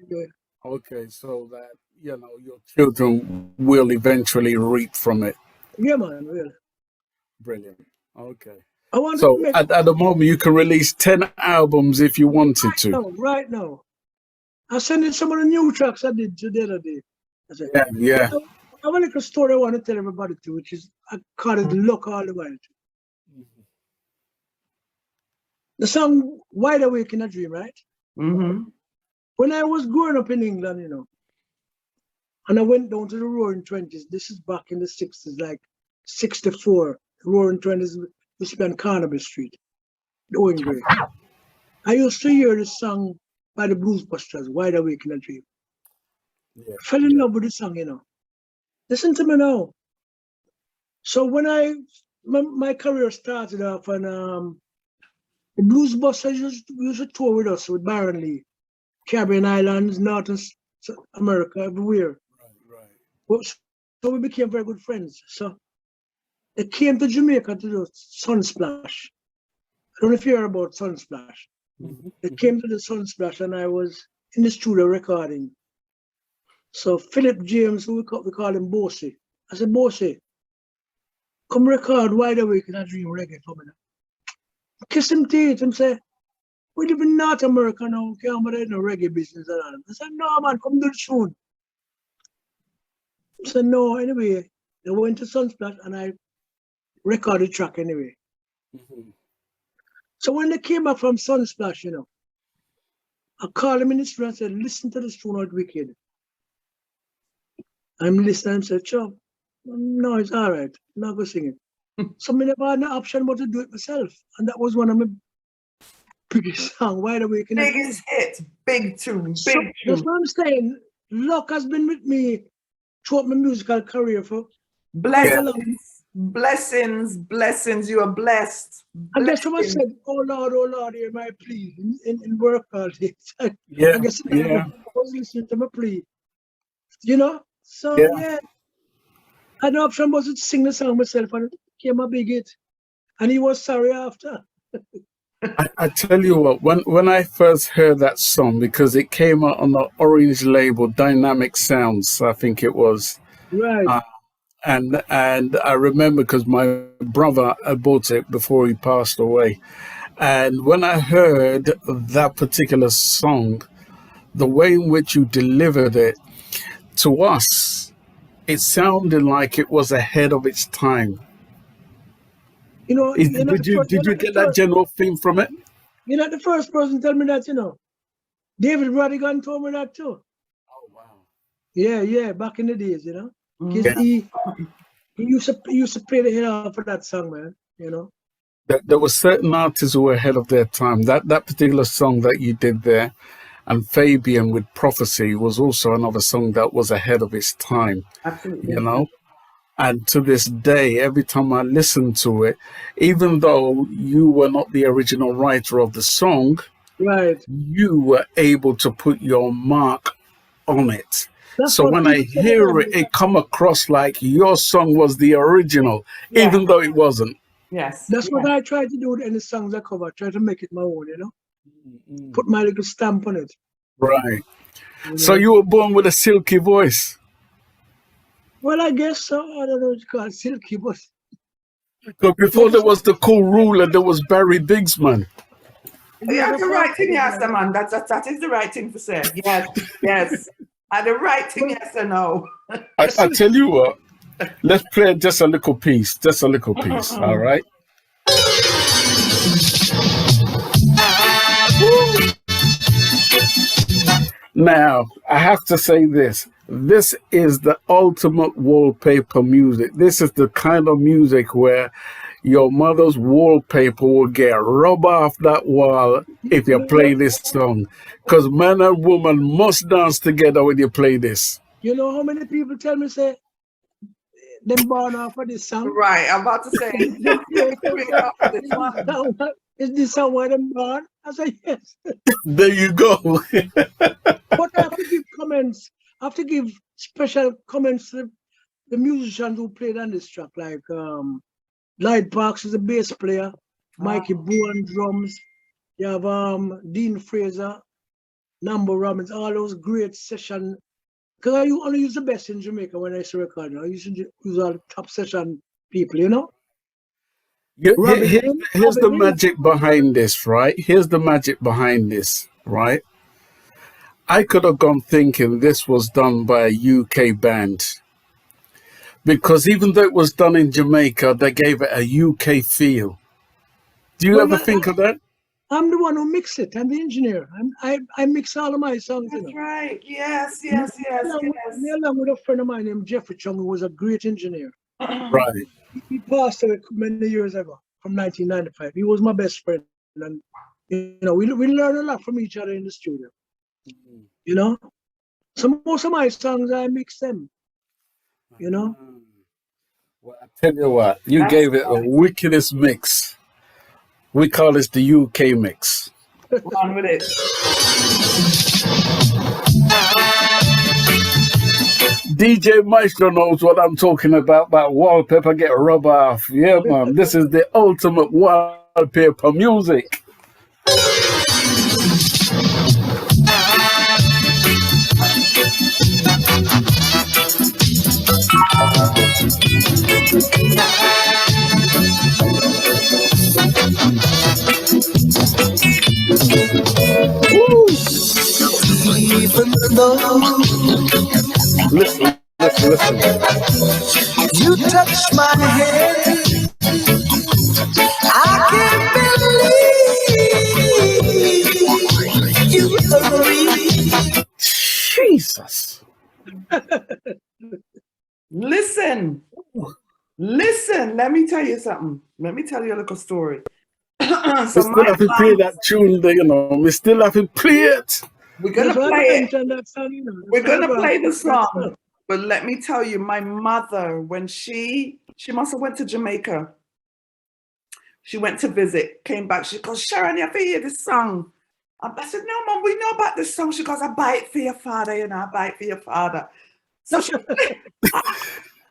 Yeah. Okay, so that, you know, your children will eventually reap from it. Yeah, man, really. Brilliant. Okay. I want to So make at the moment, you can release 10 albums if you wanted to. right now. I sent in some of the new tracks I did the other day. I said, Yeah. I have a little story I want to tell everybody too, which is I call it Luck All the While. The song Wide Awake in a Dream, right? Mm-hmm. When I was growing up in England, you know, and I went down to the Roaring Twenties, this is back in the 60s, like 64, Roaring Twenties used to be on Carnaby Street, the Owen Gray. I used to hear this song by the Blues Busters, Wide Awake in a Dream. Yeah. Fell in love with the song, you know. Listen to me now. So when my career started off, and the Blues Busters used to tour with us with Byron Lee, Caribbean islands, North and South America, everywhere. Right. Well, so we became very good friends. So they came to Jamaica to do Sunsplash. I don't know if you hear about Sunsplash. They came to the Sunsplash and I was in the studio recording. So Philip James, who we call him Bossy. I said, Bossy, come record Wide Awake in a Dream reggae for me. Kiss him teeth and say, we live in North America now, we can't be in the reggae business. And all. I said, no man, come do the tune. I said, no, anyway. They went to Sunsplash and I recorded the track anyway. So when they came back from Sunsplash, you know, I called him in the studio and said, listen to this tune out Wicked. I'm listening and said, Chuck, no, it's all right. I'm not going to sing it. So I never had the option but to do it myself. And that was one of my biggest songs, Wide Awake. Biggest hit, big tune, So, big that's tune. what I'm saying. Luck has been with me throughout my musical career. Blessings. You are blessed. I guess someone Blessings. said, oh Lord, hear my plea in work all day. I Yeah. guess Yeah. I was listening to my plea. You know? So Yeah. yeah. I had the option was to sing the song myself and it became a big hit. And he was sorry after. I tell you what, when I first heard that song, because it came out on the Orange label, Dynamic Sounds, I think it was. Right. And I remember because my brother had bought it before he passed away. And when I heard that particular song, the way in which you delivered it, to us, it sounded like it was ahead of its time. You know, Did you're not the you first- did you're you not the get that first- general theme from it? You're not the first person to tell me that, you know. David Radigan told me that too. Oh wow. Yeah, back in the days, you know. 'Cause Yeah. he used to play the hell out of that song, man, you know. There were certain artists who were ahead of their time. That particular song that you did there, and Fabian with Prophecy was also another song that was ahead of its time. Absolutely. You know. And to this day, every time I listen to it, even though you were not the original writer of the song, Right. you were able to put your mark on it. That's So what when I people say hear about it, me. it come across like your song was the original, Yeah. even though it wasn't. Yes. That's yes. what I try to do with any songs I cover. Try to make it my own, you know. Put my little stamp on it. Right. You So know? you were born with a silky voice. Well, I guess so. I don't know what you call it, silky, but Because before there was the cool ruler, there was Barry Biggs, man. You have the right thing, yes, man. That is the right thing to say. Yes. And the right thing, yes or no. I tell you what, let's play just a little piece, all right? Now, I have to say this. This is the ultimate wallpaper music. This is the kind of music where your mother's wallpaper will get rubbed off that wall if you play this song. Because man and woman must dance together when you play this. you know how many people tell me, say, them born off of this song? Right. I'm about to say. Is this song why them born? I say, yes. There you go. But I have to give comments. I have to give special comments to the musicians who played on this track, like Lloyd Parks is a bass player, Mikey Boone drums. You have Dean Fraser, Nambo Robbins, all those great session. Because I only use the best in Jamaica when I used to record. I used to use all the top session people, you know? Here's the magic behind this, right? Here's the magic behind this, right? I could have gone thinking this was done by a UK band. Because even though it was done in Jamaica, they gave it a UK feel. Do you ever think of that? I'm the one who mix it. I'm the engineer. I mix all of my songs. That's You know. right. Yes. Me along with a friend of mine named Jeffrey Chung, who was a great engineer. Right. He passed away many years ago, from 1995. He was my best friend. And, you know, we learned a lot from each other in the studio. You know? So most of my songs, I mix them. You know? Well, I tell you what, you gave it a wickedest mix. We call this the UK mix. On with it. DJ Maestro knows what I'm talking about. That wallpaper get rub off. Yeah, man. This is the ultimate wallpaper music. Even though Listen. you touch my head, I can't believe you agree. Jesus. Listen, let me tell you something. Let me tell you a little story. We So still have to play that tune, you know. We still have to play it. we're gonna That's why I play it. mentioned that song, you know. We're gonna That's play the about- song. But let me tell you, my mother, when she must have went to Jamaica. She went to visit, came back. She goes, Sharon, you have to hear this song. I said, no, Mom, we know about this song. She goes, I buy it for your father, you know, I buy it for your father. So she,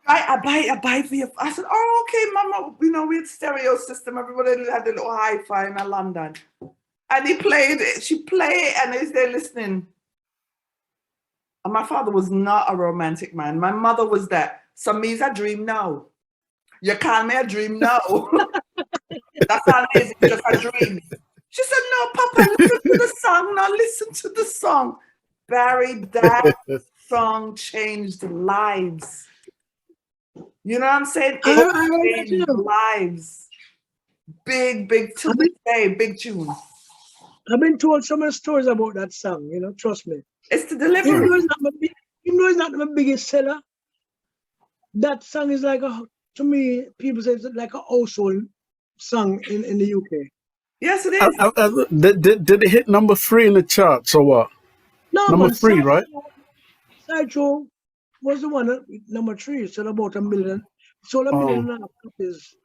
I buy it for your. I said, oh, okay, Mama. You know, we had stereo system. Everybody had a little hi-fi in London. And he played it. She played it, and he's there listening. And my father was not a romantic man. My mother was that. So me's a dream now. You call me a dream now. That's all it is. It's just a dream. She said, no, Papa, listen to the song. Now listen to the song. Barry, that song changed lives. You know what I'm saying? I heard that It changed too. lives. Big to this day, big tune. I've been told so many stories about that song, you know, trust me. It's the Even delivery. though it's not my biggest seller, that song is like to me, people say it's like a household song in the UK. Yes, it is. Did it hit number 3 in the charts or what? No, Number man, 3, right? Sideshow was the one that number 3, sold about 1 million. Sold a Oh. million and a half copies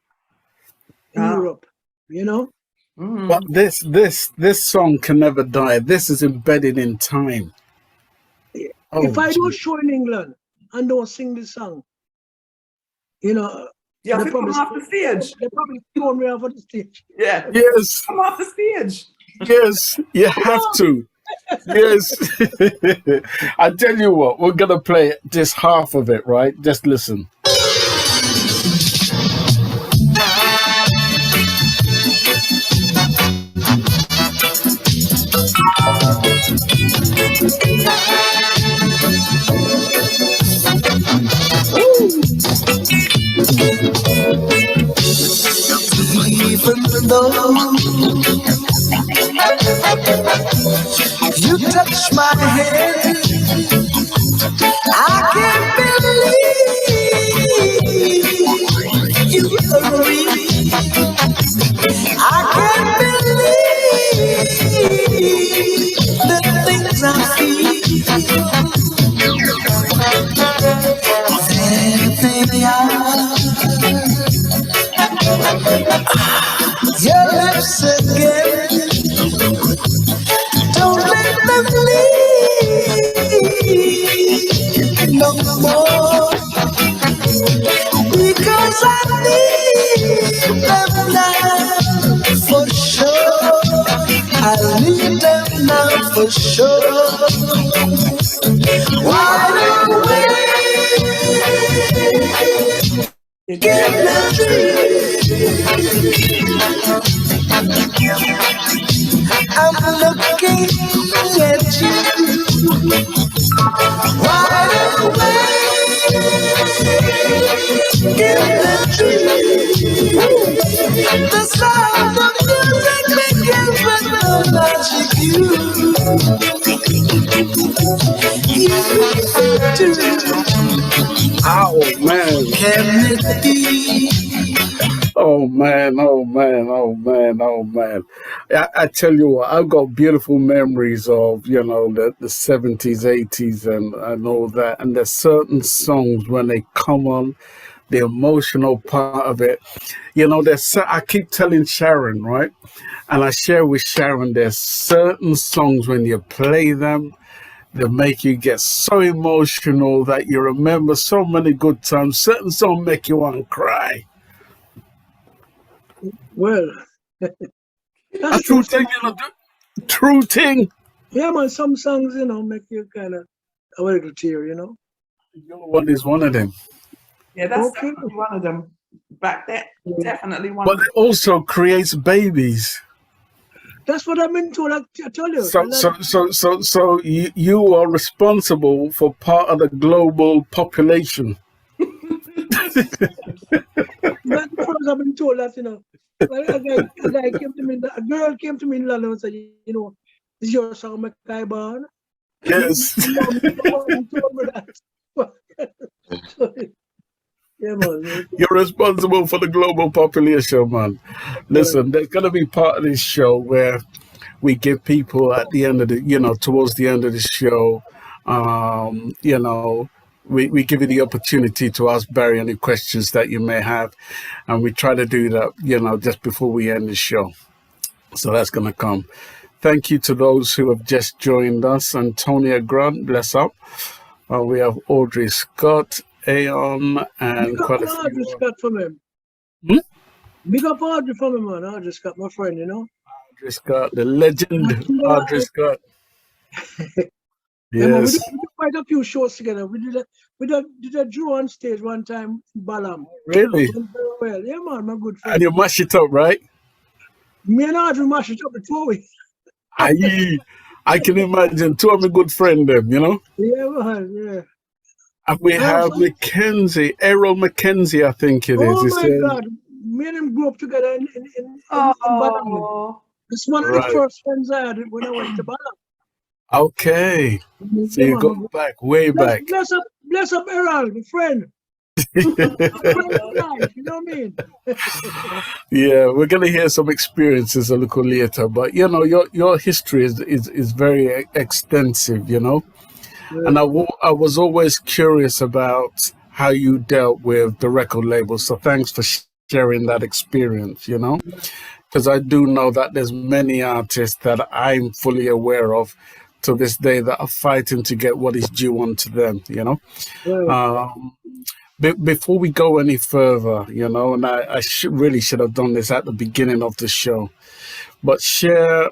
in Ah. Europe, you know? Mhm. But this song can never die. This is embedded in time. Oh, If I do a gee. show in England and don't sing this song, you know, You have they to come probably off the stage. they probably throw me off of the stage. Yeah. Yes, Come off the stage. yes, you have to. Yes. I tell you what, we're gonna play just half of it, right? Just listen. Even though you touch my head, I can't believe you agree. I can't believe the things I feel. Anything your lips again. Don't let them leave no more. Because I need them now for sure. I need them now for sure. Wide awake. You Give get the dream. I'm looking at you. Wide awake. Give the dream. The sound of music begins with the magic you do. Oh man. Can it be? Oh man, oh man, oh man, oh man. I tell you what, I've got beautiful memories of, you know, the 70s, 80s and all that. And there's certain songs when they come on, the emotional part of it. You know, I keep telling Sharon, right? And I share with Sharon, there's certain songs when you play them, They make you get so emotional that you remember so many good times. Certain songs make you want to cry. Well, A that's true true. thing, you know, true thing. Yeah, man, some songs, make you kind of a little tear, Your one is one of them. Yeah, that's Okay. definitely one of them. Back there, definitely one But of them. it also creates babies. That's what I've been told. I tell you. So you are responsible for part of the global population. That's the first I've been told that, Well, a guy came to me, a girl came to me in London and said, is your song Mackay Barn? Yes. Mom told me that. Yeah, man. You're responsible for the global population, man. Listen, there's gonna be part of this show where we give people at the end of towards the end of the show, um, you know, we give you the opportunity to ask Barry any questions that you may have, and we try to do that, just before we end the show. So that's gonna come. Thank you to those who have just joined us. Antonia Grant, bless up. We have Audrey Scott, Aeon, and Big up quite a Audrey few. Scott from him. Hmm? Big up Audrey from him, man. Audrey Scott, my friend, Audrey Scott, the legend, Audrey Scott. Yeah, man, we Yes. did quite a few shows together. We did a Drew on stage one time in Balam. Really? Went very well. Yeah, man, my good And friend. you mash it up, right? Me and Audrey mashed it up before we. I can imagine two of my good friends, them, Yeah, man, yeah. And we Oh, have Mackenzie, Errol Mackenzie, I think it is. oh He my says, God. Me and him grew up together in Balam. Oh, It's one of right. the first friends I had when I went to Balam. Okay. So Yeah, you man, go back, way back. bless up Errol, my friend. Friend for life, you know what I mean? Yeah, we're gonna hear some experiences a little later, but your history is very extensive, and I was always curious about how you dealt with the record label. So thanks for sharing that experience, because I do know that there's many artists that I'm fully aware of to this day that are fighting to get what is due onto them, Yeah. Um, before we go any further, and I really should have done this at the beginning of the show, but share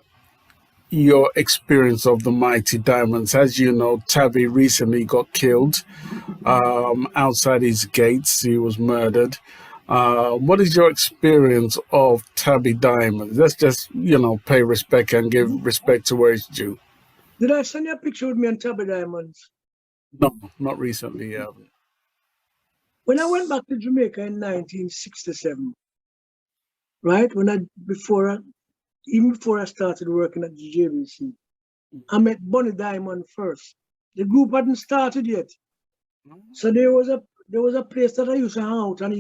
your experience of the Mighty Diamonds. As you know, Tabby recently got killed outside his gates. He was murdered. What is your experience of Tabby Diamonds? Let's just, pay respect and give respect to where it's due. Did I send you a picture with me on Tabby Diamonds? No, not recently. When I went back to Jamaica in 1967, right? Even before I started working at the JVC, I met Bonnie Diamond first. The group hadn't started yet. So there was a place that I used to hang out, and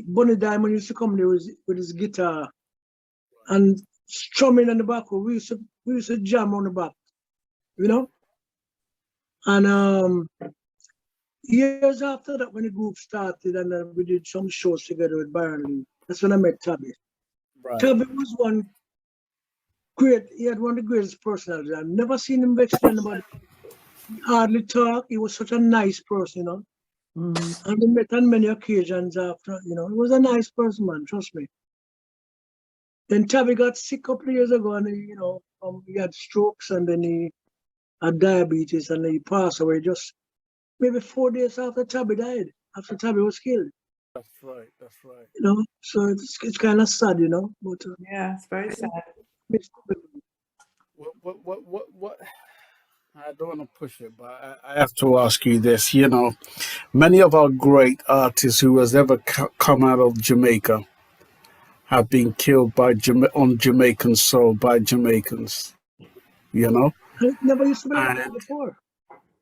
Bonnie Diamond used to come there with his guitar and strumming on the back. We used to jam on the back, And years after that, when the group started and we did some shows together with Byron Lee, that's when I met Tabby. Right. Tabby was he had one of the greatest personalities. I've never seen him vex anybody. He hardly talk. He was such a nice person, And we met on many occasions after, he was a nice person, man, trust me. Then Tabby got sick a couple of years ago and he had strokes and then he had diabetes and he passed away just maybe 4 days after Tabby died, after Tabby was killed. That's right. So it's kind of sad, But yeah, it's very sad. What? I don't want to push it, but I have to ask you this. Many of our great artists who has ever come out of Jamaica have been killed on Jamaican soil by Jamaicans. it never used to be like And that before.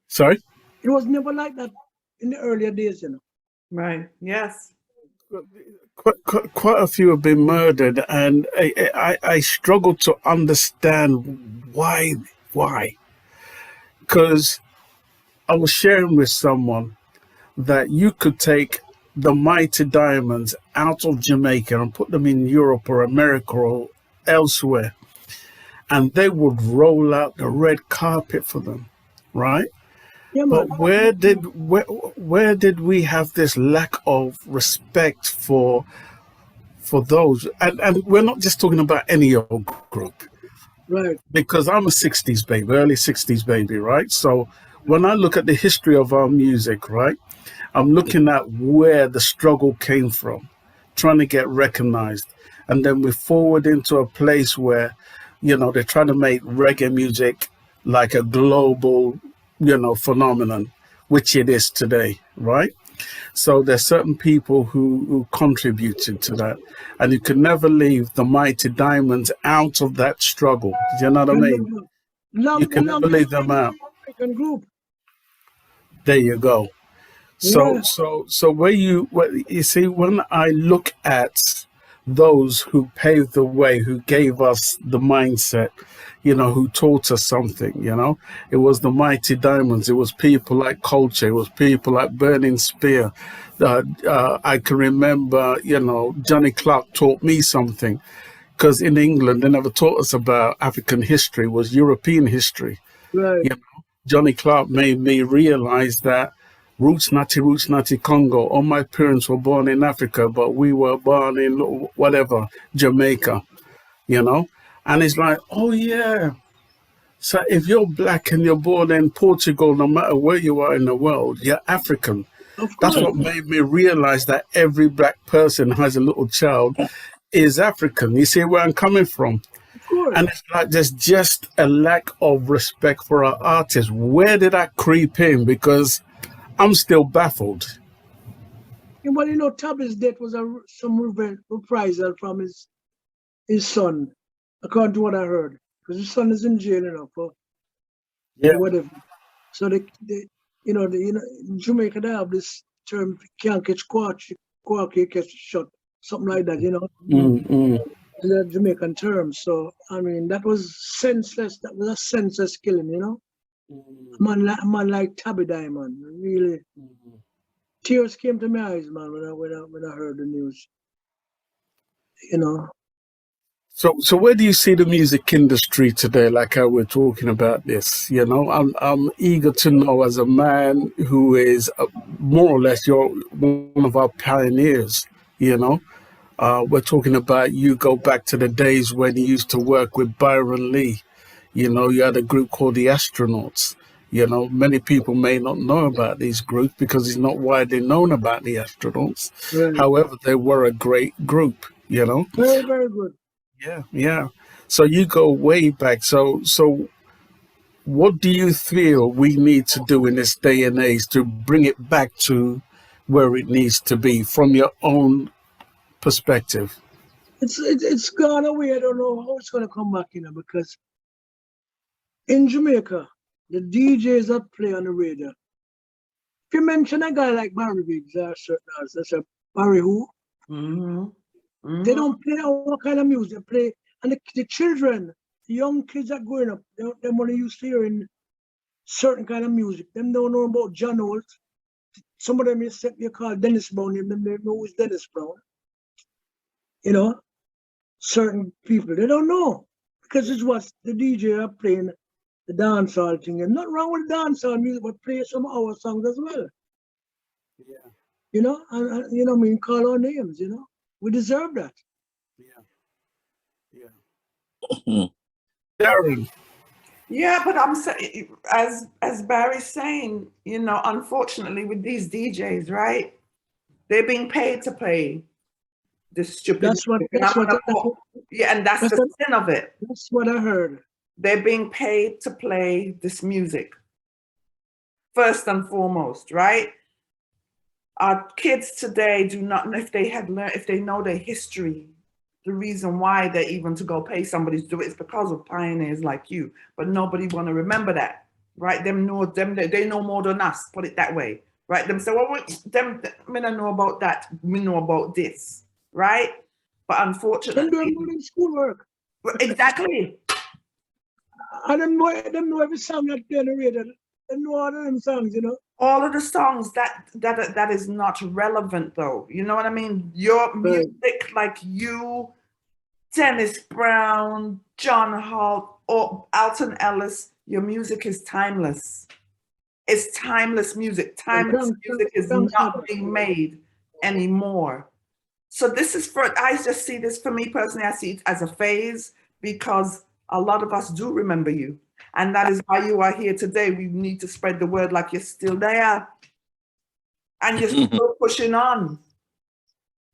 sorry. It was never like that in the earlier days, Right. Yes. Quite a few have been murdered, and I struggle to understand why. Because I was sharing with someone that you could take the Mighty Diamonds out of Jamaica and put them in Europe or America or elsewhere, and they would roll out the red carpet for them, right? Yeah, man. But where did we have this lack of respect for those? And we're not just talking about any old group, Right. because I'm a 60s baby, early 60s baby, right? So when I look at the history of our music, right, I'm looking at where the struggle came from, trying to get recognized. And then we forward into a place where, they're trying to make reggae music like a global, phenomenon, which it is today, right? So there's certain people who contributed to that. And you can never leave the Mighty Diamonds out of that struggle. Do you know what I Can mean? never. You The can never longest leave them out. African group. There you go. So Yeah. you see, when I look at those who paved the way, who gave us the mindset, who taught us something, it was the Mighty Diamonds. It was people like Culture. It was people like Burning Spear. I can remember, Johnny Clark taught me something, because in England they never taught us about African history. It was European history. Right. You know, Johnny Clark made me realize that Roots Natty Congo. All my parents were born in Africa, but we were born in whatever, Jamaica, And it's like, oh yeah. So if you're black and you're born in Portugal, no matter where you are in the world, you're African. Of That's course. what made me realize that every black person who has a little child is African. You see where I'm coming from? Of course. And it's like there's just a lack of respect for our artists. Where did that creep in? Because I'm still baffled. Yeah, but Tabby's death was some reprisal from his son, according to what I heard. Because his son is in jail, for Yeah. whatever. So in Jamaica they have this term, can't catch quark, you catch shot, something like that, Mm-mm. the Jamaican term. So I mean that was senseless. That was a senseless killing, A man like Tabby Diamond, really. Tears came to my eyes, man, when I heard the news. So where do you see the music industry today? Like how we're talking about this, I'm eager to know, as a man who is more or less you're one of our pioneers. We're talking about, you go back to the days when you used to work with Byron Lee. You had a group called the Astronauts. Many people may not know about these groups because it's not widely known about the Astronauts. Right. However, they were a great group. Very, very good. Yeah. So you go way back. So what do you feel we need to do in this day and age to bring it back to where it needs to be from your own perspective? It's gone away. I don't know how it's gonna come back, because in Jamaica, the DJs that play on the radio. If you mention a guy like Barry Biggs, there are certain artists that say, Barry who? They don't play all kind of music. They play, and the children, the young kids that growing up, they want to used to hearing certain kind of music. Them don't know about John Holt. Some of them you call Dennis Brown. Them they know who's Dennis Brown. Certain people they don't know because it's what the DJ are playing the dancehall thing, and not wrong with dancehall music, but play some of our songs as well. Yeah. And call our names. We deserve that. Yeah. Darren. Yeah, but I'm saying, as Barry's saying, unfortunately with these DJs, right? They're being paid to play this stupid. And that's the sin of it. That's what I heard. They're being paid to play this music. First and foremost, right? Our kids today do not know, if they know their history, the reason why they're even to go pay somebody to do it is because of pioneers like you. But nobody want to remember that, right? They know more than us, put it that way, right? Them say, well, me don't know about that, me know about this, right? But unfortunately, they're doing schoolwork. Exactly. I don't know every song that generated. They know all of them songs, All of the songs that is not relevant, though. You know what I mean? Your music, like you, Dennis Brown, John Holt, or Alton Ellis, your music is timeless. It's timeless music. Timeless Thanks, music is thanks for not that. being made anymore. So this is I just see this for me personally, I see it as a phase because a lot of us do remember you. And that is why you are here today. We need to spread the word like you're still there and you're still pushing on.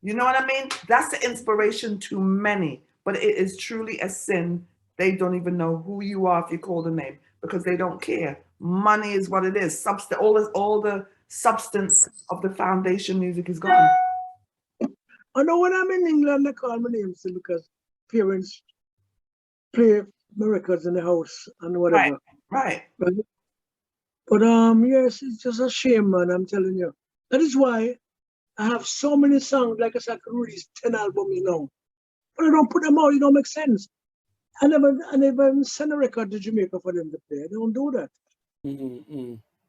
You know what I mean? That's the inspiration to many, but it is truly a sin. They don't even know who you are if you call the name because they don't care. Money is what it is. All the substance of the foundation music is gone. I know when I'm in England, they call my name still because parents play my records in the house and whatever. Right. Right? But yes, it's just a shame, man. I'm telling you. That is why I have so many songs. Like I said, I could release 10 albums, but I don't put them out. It don't make sense. I never send a record to Jamaica for them to play. I don't do that.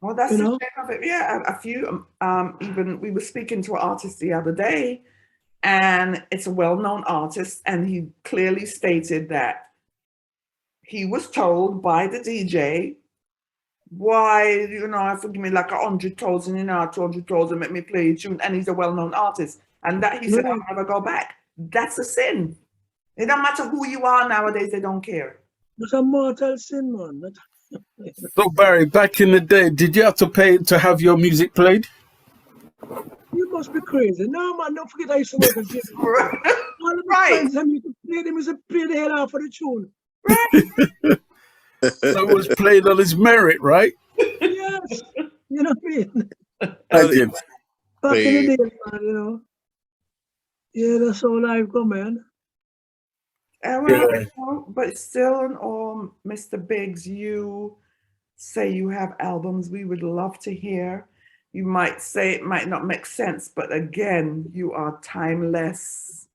Well, that's You the know? shame of it. Yeah, a few. Even we were speaking to an artist the other day, and it's a well-known artist, and he clearly stated that he was told by the DJ, why, forgive me, like 100,000, 200,000, make me play a tune, and he's a well-known artist. And that he said, Yeah. I'll never go back. That's a sin. It don't matter who you are nowadays, they don't care. It's a mortal sin, man. So Barry, back in the day, did you have to pay to have your music played? You must be crazy. No, man, don't forget I used to work at Jimmy. All of my Right. friends, I used to play them, used to play the hell out of the tune. So it was played on his merit, right? Yes. You know what I mean? Imagine. Back in the day, man, Yeah, that's how life go, man. Yeah. But still in all, Mr. Biggs, you say you have albums we would love to hear. You might say it might not make sense, but again, you are timeless.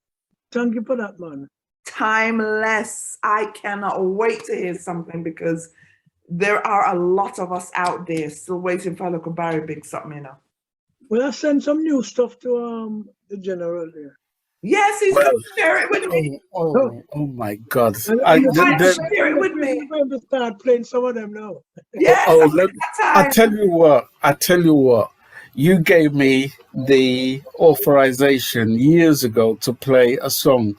Thank you for that, man. Timeless. I cannot wait to hear something because there are a lot of us out there still waiting for local Barry Biggs something, Well, I sent some new stuff to the general there. Yes, he's going to share it with me. Oh my God! And I, I'm Right, the- share it with me. I'm going to start playing some of them now. Yes, oh, let, that I time. tell you what. You gave me the authorization years ago to play a song.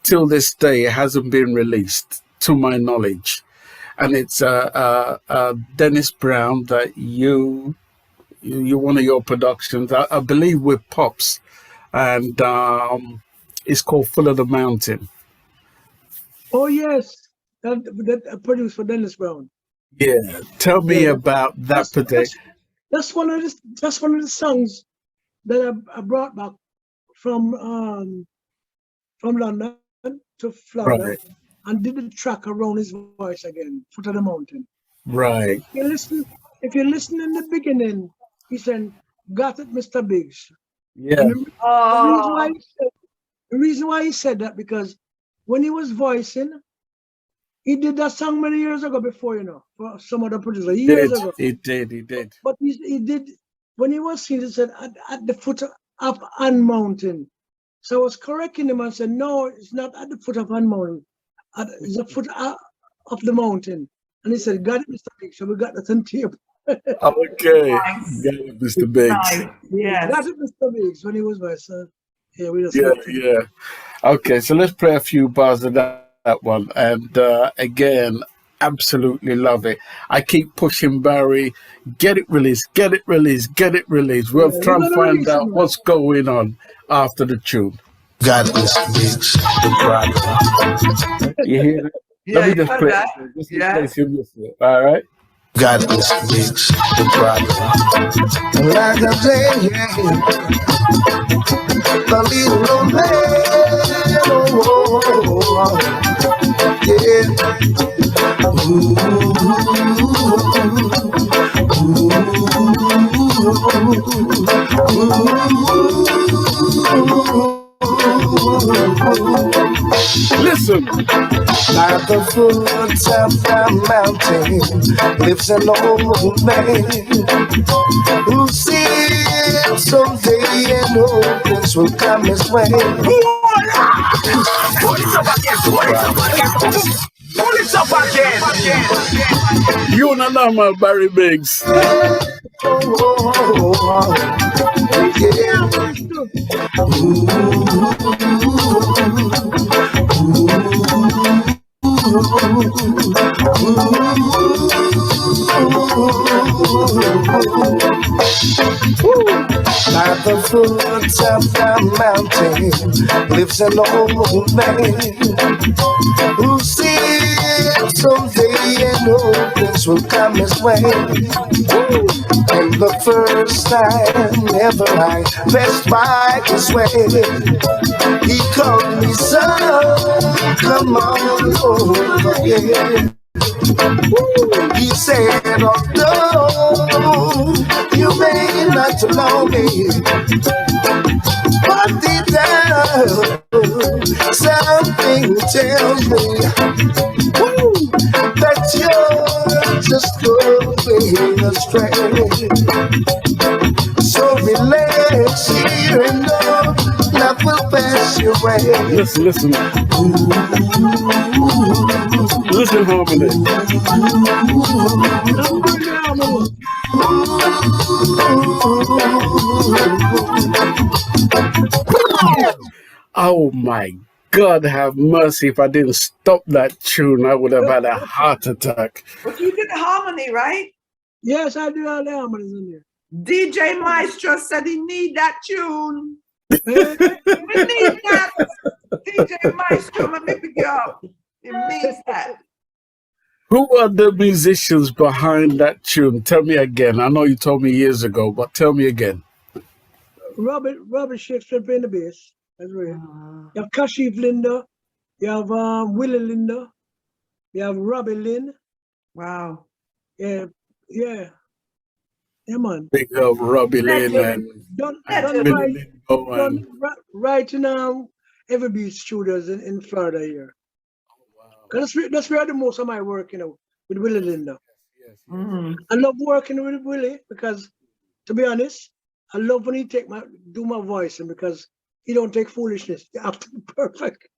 Till this day, it hasn't been released, to my knowledge, and it's Dennis Brown that you one of your productions, I believe, with Pops, and it's called "Full of the Mountain." Oh, yes. That produced for Dennis Brown. Yeah, tell me Yeah. about that particular. That's one of the songs that I brought back from London to Florida Right. and did the track around his voice again, Foot of the Mountain. Right. If you listen in the beginning, he said, "Got it, Mr. Biggs." Yeah. And Oh, the reason why he said that, because when he was voicing, he did that song many years ago before, for some other producer, years ago. He did. But he did, when he was singing, he said, at the foot of An Mountain. So I was correcting him and said, no, it's not at the foot of An Mountain. It's the foot of the mountain. And he said, got it, Mr. Biggs. So we got that on tape. Okay. Nice. Got it, Mr. Biggs. nice. Yes. Got it, Mr. Biggs, when he was voicing. Yeah, we just Yeah. Okay, so let's play a few bars of that one. And again, absolutely love it. I keep pushing Barry, get it released. We'll Yeah, try and we're gonna find release out it. what's going on after the tune. Got it, Mr. Biggs. The problem. You hear it? Yeah, Let me just you play heard it. that. Just in Yeah. case you miss it. All right? Got it, Mr. Biggs. The problem. Like I say, the little old man. Oh, yeah. Listen. At the foot of the mountain lives an old man who said someday an old prince will come his way. You and Alama, Barry Biggs. By the foot of the mountain lives an old man who sees someday an old prince will come his way. And the first time ever I passed by his way, he called me, son, come on over here. He said, although you may not know me, but deep down something tells me that you're just going astray. So relax here and know love will pass your way. Listen, listen. Listen, harmony. Oh my God, have mercy. If I didn't stop that tune, I would have had a heart attack. But you did the harmony, right? Yes, I do all the harmonies in there. DJ Maestro said he need that tune. Eh? We need that. DJ Maestro, let me pick you up. It means that. Who are the musicians behind that tune? Tell me again. I know you told me years ago, but tell me again. Robert Shakespeare playing the bass. That's right. You have Kashif Linda. You have Willie Linda. You have Robbie Lynn. Wow. Yeah, yeah. Yeah, man. Big up Robbie Lynn and Done Willie right, Lingo and right in Every Beat Studios in Florida here. Cause that's where I do most of my work, you know, with Willie Linda. Mhm. I love working with Willie because, to be honest, I love when he do my voice, and because he don't take foolishness. You have to be perfect.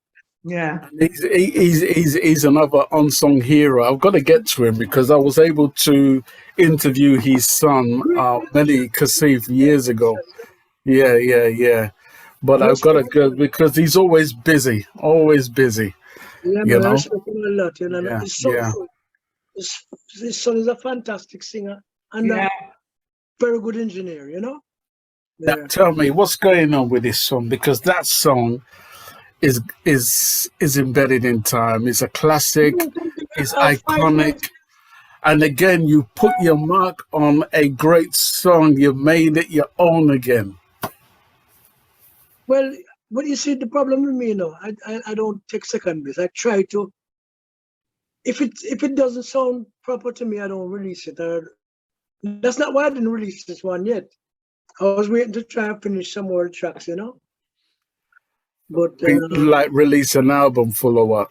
Yeah. he's another unsung hero. I've got to get to him because I was able to interview his son, Mehdi Kassif, years ago. Yeah. But I've got to go because he's always busy. Yeah, You man, I know? respect him a lot. You know, Yeah, his son, yeah. his son is a fantastic singer and Yeah. a very good engineer. You know. Now Yeah. tell me what's going on with this song, because that song is embedded in time. It's a classic. It's iconic. And again, you put your mark on a great song. You made it your own again. Well, but you see, the problem with me, you know, I don't take second base. I try to. If it doesn't sound proper to me, I don't release it. That's not why I didn't release this one yet. I was waiting to try and finish some more tracks, you know. But Like release an album full of what?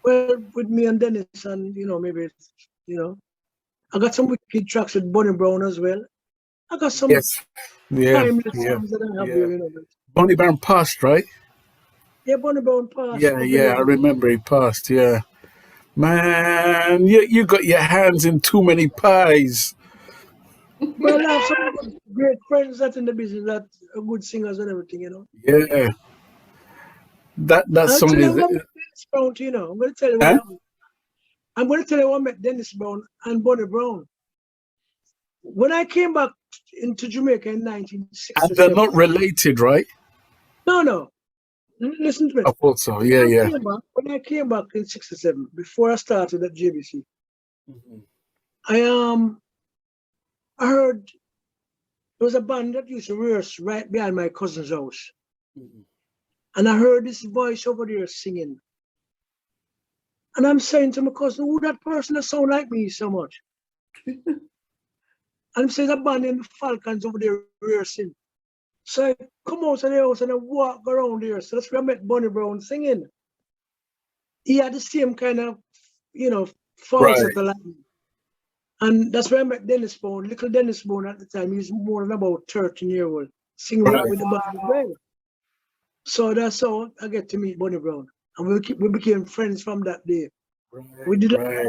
well, with me and Dennis, and you know, maybe I got some wicked tracks with Bonnie Brown as well. I got some Yes. Yeah. timeless Yeah. songs that I have Yeah. there, you know. But Bonnie Brown passed, right? yeah, Bonnie Brown passed. Yeah. I remember he passed. Yeah. Man, you got your hands in too many pies. Well, I have some great friends that in the business that are good singers and everything, you know. Yeah. That I'll song tell you is. what met Dennis Brown, you know. I'm going to tell you what Huh? happened. I'm going to tell you what met Dennis Brown and Bonnie Brown. When I came back into Jamaica in And 1967, they're not related, right? no. Listen to me. I thought so. Yeah. When I came back in '67, before I started at JBC, Mhm. I heard there was a band that used to rehearse right behind my cousin's house. Mhm. And I heard this voice over there singing. And I'm saying to my cousin, who that person that sound like me so much? And I'm saying that band in the Falcons over there rehearsing. So I come out of the house and I walk around there. So that's where I met Bonnie Brown singing. He had the same kind of, falsetto like me. And that's where I met Dennis Brown, little Dennis Brown at the time. He's more than about 13 years old, singing Right. with the band as well. So that's how I get to meet Bonnie Brown. And we became friends from that day. We did Right.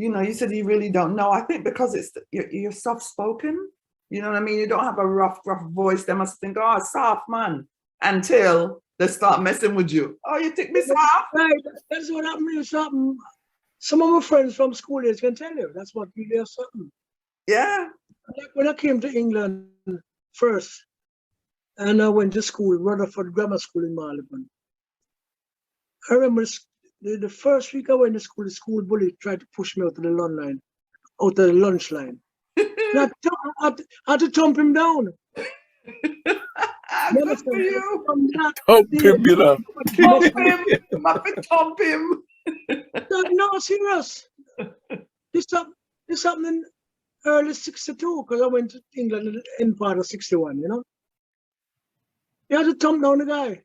you said you really don't know. I think because you're soft spoken. You know what I mean? You don't have a rough voice. They must think, oh, soft man, until they start messing with you. Oh, you think me soft? Right, that's what happened. Something. Some of my friends from school days can tell you that's what really is something. Yeah. Like when I came to England first, and I went to school, Rutherford Grammar School in Marylebone. I remember the first week I went to school, the school bully tried to push me out of the lunch line. And I had to thump him down. Good for you. Thump him, you know. Thump him. Thump him. No, serious. This happened in early 62, because I went to England in part of 61, you know. You had to thump down the guy.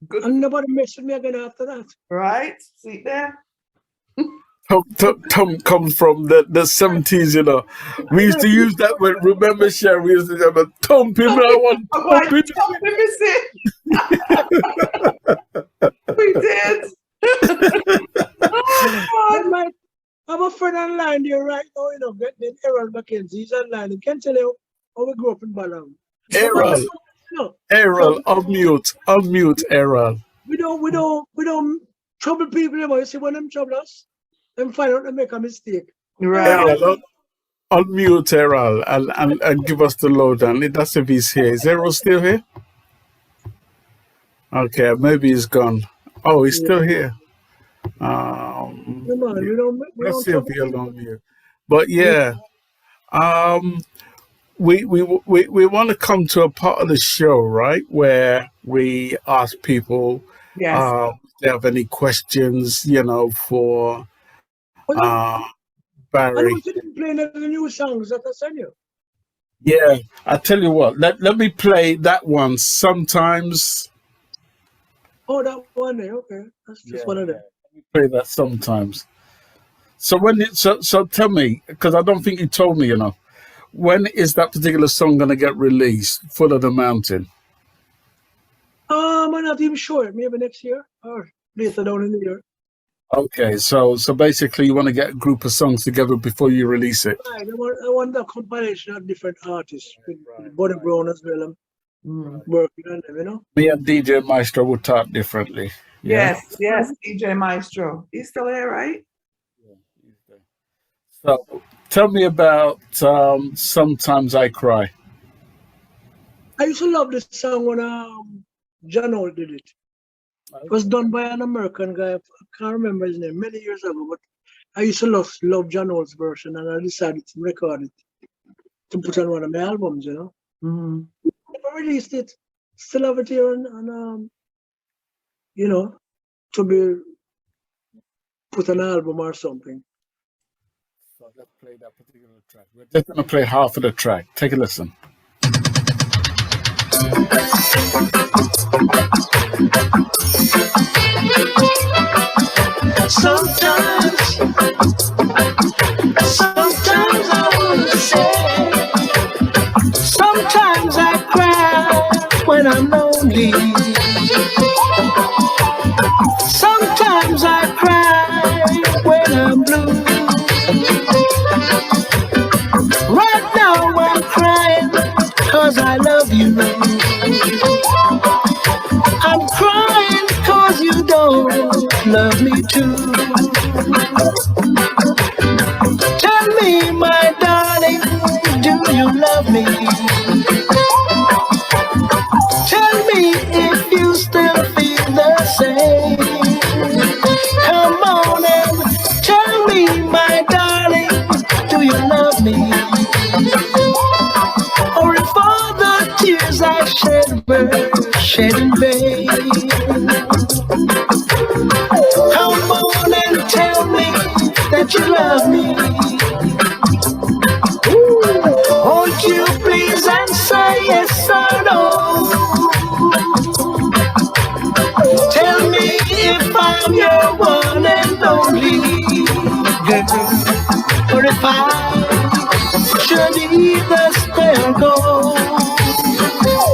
Good. And nobody messed with me again after that. Right? See there? Thump comes from the 70s, you know. We used to use that when, remember, Sharon, we used to have a thump him, I want thump him. We did. I have a friend online there right now, you know, named Errol McKenzie. He's online. He can tell you how we grew up in Ballam. Errol, Errol, unmute, Errol. We don't trouble people anymore. You see, when them trouble us, them find out they make a mistake. Right. Errol, unmute Errol and give us the lowdown. That's if he's here. Is Errol still here? Okay, maybe he's gone. Oh, he's still here. Come on, we Let's don't see if trouble he'll people. unmute. But yeah, we want to come to a part of the show, right, where we ask people Yes. if they have any questions, you know, for Well, I Barry. know you didn't play any of the new songs that I sent you. Yeah, I tell you what, let me play that one sometimes. Oh, that one there. Okay, that's just one of them. Play that sometimes. So so tell me, because I don't think you told me, you know, when is that particular song going to get released? Full of the Mountain. I'm not even sure. Maybe next year or later down in the year. Okay, so basically you want to get a group of songs together before you release it. Right. I want a compilation of different artists with Buddy Brown as well. I'm working on them, you know. Me and DJ Maestro will talk differently. Yeah? Yes, DJ Maestro. He's still here, right? So tell me about Sometimes I Cry. I used to love this song when John Holt did it. It was done by an American guy. I can't remember his name, many years ago, but I used to love John Holt's version, and I decided to record it to put on one of my albums, you know. Mm-hmm. Never released it. Still have it here and you know, to be put on an album or something. So let's play that particular track. We're just going to play half of the track. Take a listen. Sometimes I want to say, sometimes I cry when I'm lonely. Sometimes I cry when I'm blue. Right now I'm crying 'cause I love you. I'm crying 'cause you don't love me too. Tell me, my darling, do you love me? Tell me if you still feel the same. Come on and tell me, my darling, do you love me? Or if all the tears I shed were shed in vain. Come on and tell me that you love me. Won't you please answer yes or no? Tell me if I'm your one and only girl, or if I should either stay or go.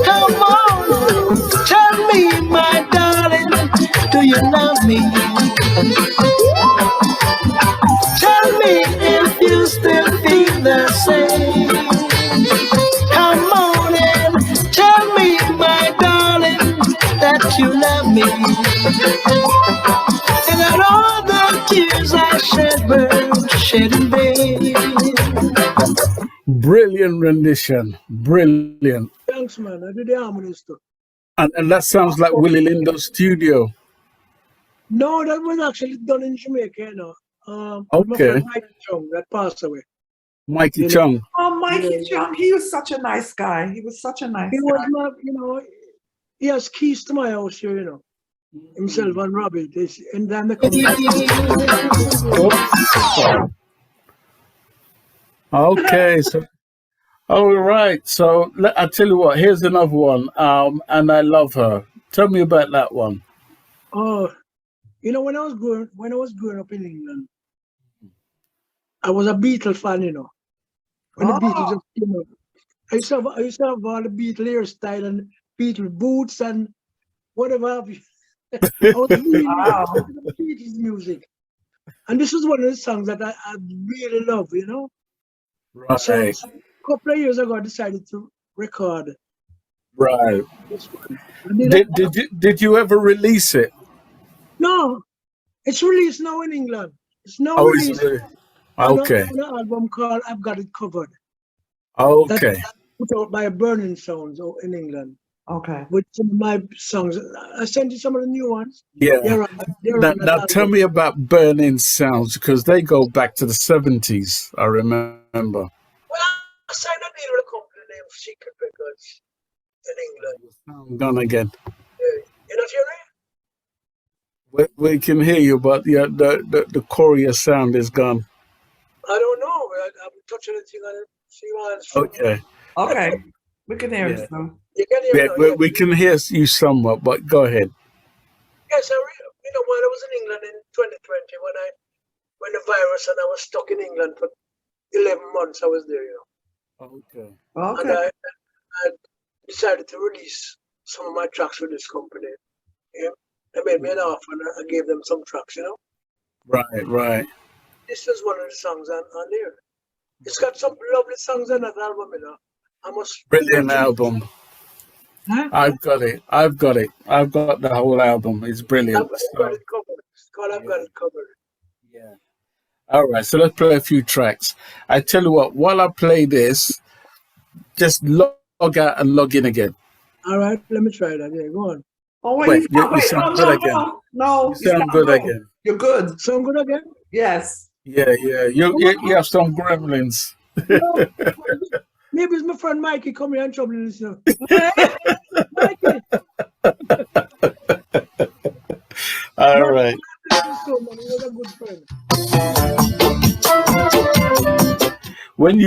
Come on, tell me, my darling, do you love me? Tell that you love me. And that all the tears I shed were shed in vain. Brilliant rendition. Brilliant. Thanks, man. I did the harmony stuff. And that sounds like Willie Lindo's studio. No, that was actually done in Jamaica, you know. My Okay. friend Mike Chung that passed away. Mikey You know, Chung. Oh, Mikey Yeah. Chung, he was such a nice guy. He was such a nice he was guy. not, you know, he has keys to my house here, you know. Himself and Robbie. And then they come Okay, so all right. So I tell you what. Here's another one. And I love her. Tell me about that one. Oh, you know, when I was growing up in England, I was a Beatle fan, you know. When the Beatles Oh, just came out. I used to have all the Beatle hairstyle and Beatle boots and whatever have you. I was really wow. into the Beatles music. And this was one of the songs that I really love, you know. So Right. a couple of years ago, I decided to record Right. this one. I did Did you ever release it? No, it's released now in England. It's now Oh, it's released really on okay. an album called I've Got It Covered. Okay. That's put out by Burning Sounds in England Okay. with some of my songs. I sent you some of the new ones. Yeah. They're on Now, that tell album. me about Burning Sounds because they go back to the 70s. I remember. Well, I signed a deal with a company named Secret Records in England. Sound gone again. You not hearing it? We can hear you, but yeah, the chorus sound is gone. I don't know. I'm touching anything on it. See what it's from. Okay. Okay. We can hear Yeah. it now. You can hear Yeah, it now, yeah. we can hear you somewhat, but go ahead. Yes, you know, when I was in England in 2020, when the virus and I was stuck in England for 11 months, I was there, you know. Okay. And Okay. I decided to release some of my tracks with this company. Yeah. They made me an offer and I gave them some tracks, you know. Right. This is one of the songs on there. It's got some lovely songs on that album, you know. I must Brilliant album. Huh? I've got it. I've got the whole album. It's brilliant. I've got it covered. It's called I've Got It Covered. Yeah. All right. So let's play a few tracks. I tell you what, while I play this, just log out and log in again. All right, let me try that. Yeah, go on. Oh, Wait, you wait, sound no, good no, again. no. You sound good again. You're good. Sound good again? Yes. Yeah. You have some gremlins. No. Maybe it's my friend Mikey coming here and troubling us now. Mikey, All right. thank you so much. He was a good friend. When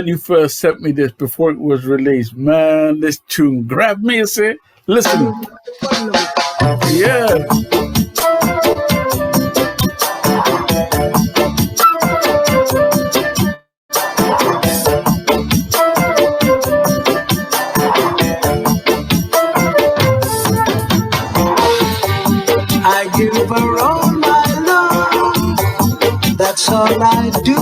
you first sent me this before it was released, man, this tune grabbed me and said, listen, yeah. I give her all my love, that's all I do.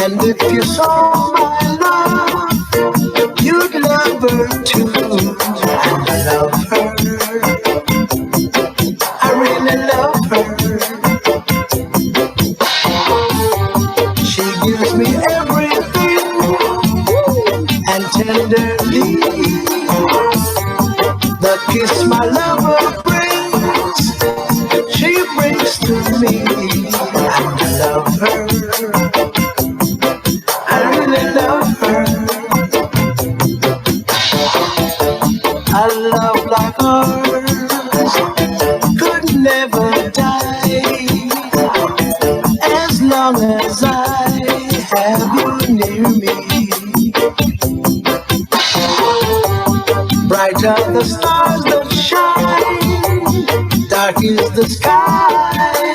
And if you saw my love, you'd love her too. And I love her, I really love her. She gives me everything, and tenderly the kiss my lover brings, she brings to me. I love her, I really love her. A love like ours could never die, as long as I have you near me. Bright are the stars that shine, dark is the sky.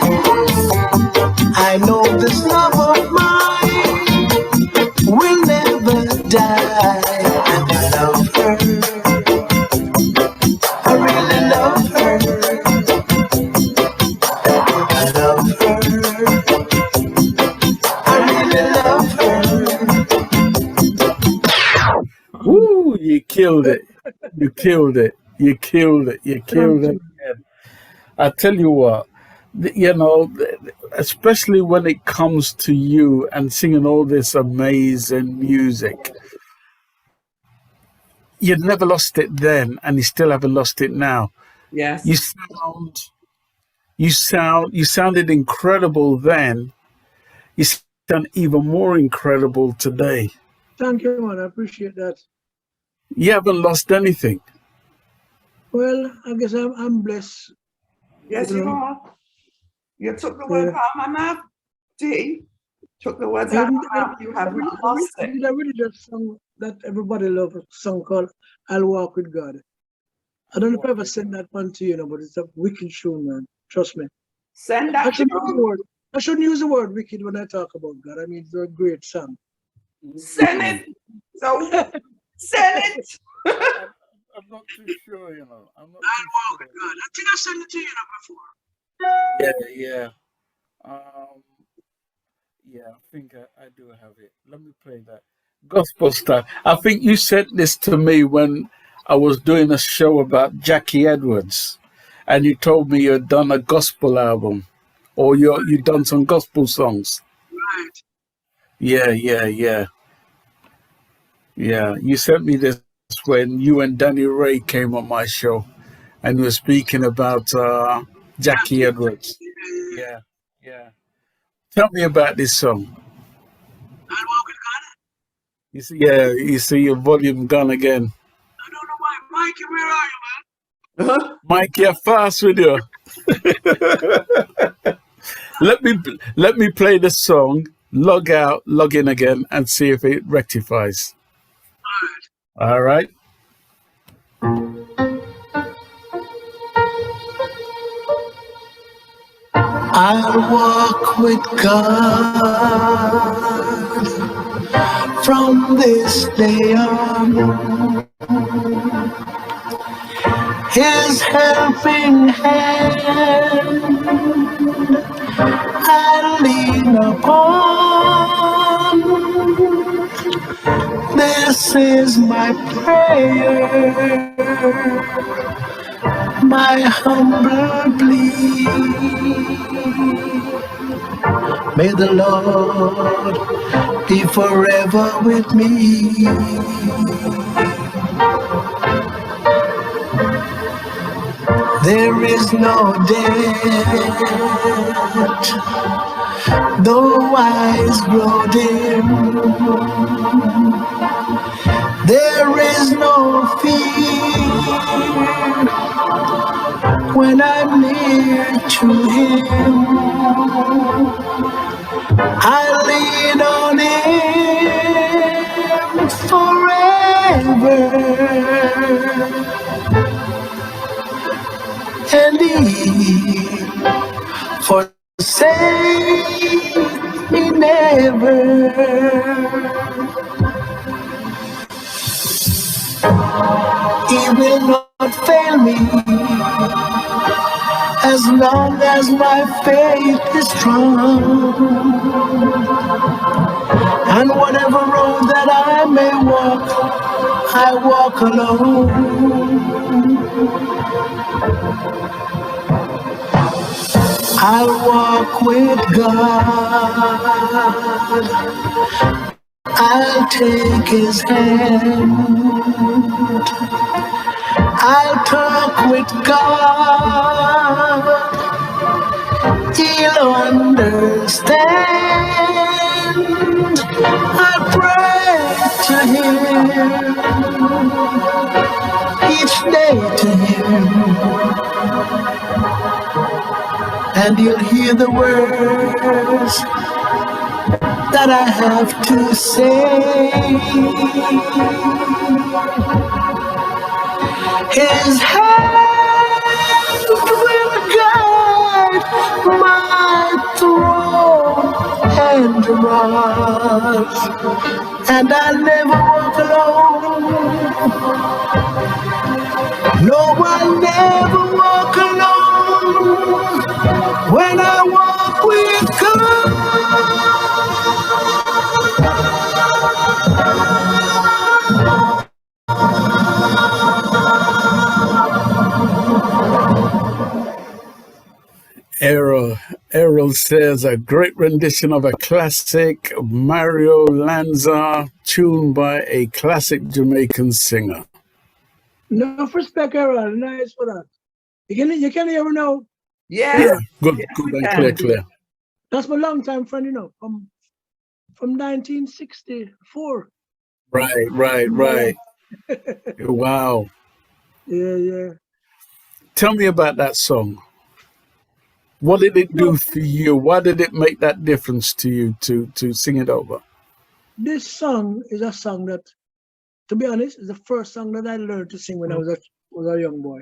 I know this love of mine will never die. And I love her, I really love her. I love her, I really love her. Woo, you killed it. You killed it. You killed it. You killed Thank it you. again. I tell you what, you know, especially when it comes to you and singing all this amazing music, you never lost it then, and you still haven't lost it now. Yes. You sound, you sounded incredible then. You sound even more incredible today. Thank you, man. I appreciate that. You haven't lost anything. Well, I guess I'm blessed. Yes, You you know, are. You took the words yeah. out of my mouth, T. Took the words I out of didn't, my mouth. You have not lost I it. did a really just song that everybody loves, a song called I'll Walk with God. I don't know if I ever sent that one to you, know, but it's a wicked tune, man. Trust me. Send I that shouldn't use the tune. word. I shouldn't use the word wicked when I talk about God. I mean, it's a great song. Send it. So send it. I'm not too sure, you know. I'm not I'll too walk with sure. God. I think I sent it to you before. Yeah. Yeah, I think I do have it. Let me play that. Gospel style. I think you sent this to me when I was doing a show about Jackie Edwards, and you told me you'd done a gospel album, or you done some gospel songs. Right. Yeah. You sent me this when you and Danny Ray came on my show, and we were speaking about Jackie Jackie. Edwards. Yeah. Yeah. Tell me about this song. I'll walk with God. You see your volume gone again. I don't know why. Mikey, where are you, man? Mike, you're fast with you. let me play the song, log out, log in again, and see if it rectifies. All right. I'll walk with God from this day on. His helping hand I lean upon. This is my prayer, my humble plea. May the Lord be forever with me. There is no debt, though eyes grow dim. There is no fear when I'm near to Him. I lean on Him forever, and He forsake me never. He will not fail me as long as my faith is strong. And whatever road that I may walk, I walk alone. I'll walk with God. I'll take His hand. I'll talk with God. He'll understand. I pray to Him each day to Him, and He'll hear the words that I have to say. His hand will guide my throne and rod, and I'll never walk alone. No, I'll never walk alone when I walk with God. Errol says a great rendition of a classic Mario Lanza tune by a classic Jamaican singer. No respect, Errol. Nice for that. You can hear me now. Yes, Good, yes, good we and can. clear. That's my long time friend, you know, from 1964. Right. Wow. Yeah. Tell me about that song. What did it do for you? Why did it make that difference to you to sing it over? This song is a song that, to be honest, is the first song that I learned to sing when I was a young boy.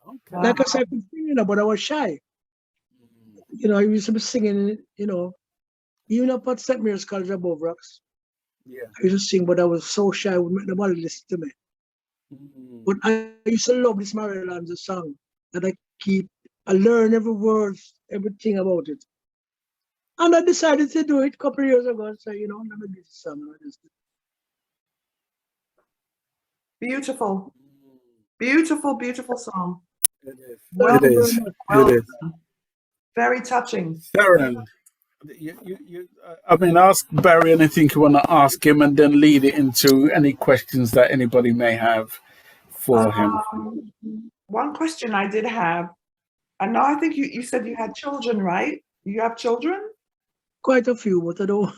Okay. Like I said, I could sing, you know, but I was shy. You know, I used to be singing, you know, even up at St. Mary's College above Rocks. Yeah. I used to sing, but I was so shy, I wouldn't make nobody listen to me. But I used to love this Mario Lanza song that I learn every word, everything about it. And I decided to do it a couple of years ago. So, you know, let me do this song. Beautiful. Beautiful song. It is. Well It is. done, well It is. done. Very touching. Sharon, I mean, ask Barry anything you want to ask him, and then lead it into any questions that anybody may have for him. One question I did have, and now I think you said you had children, right? You have children? Quite a few, but I don't.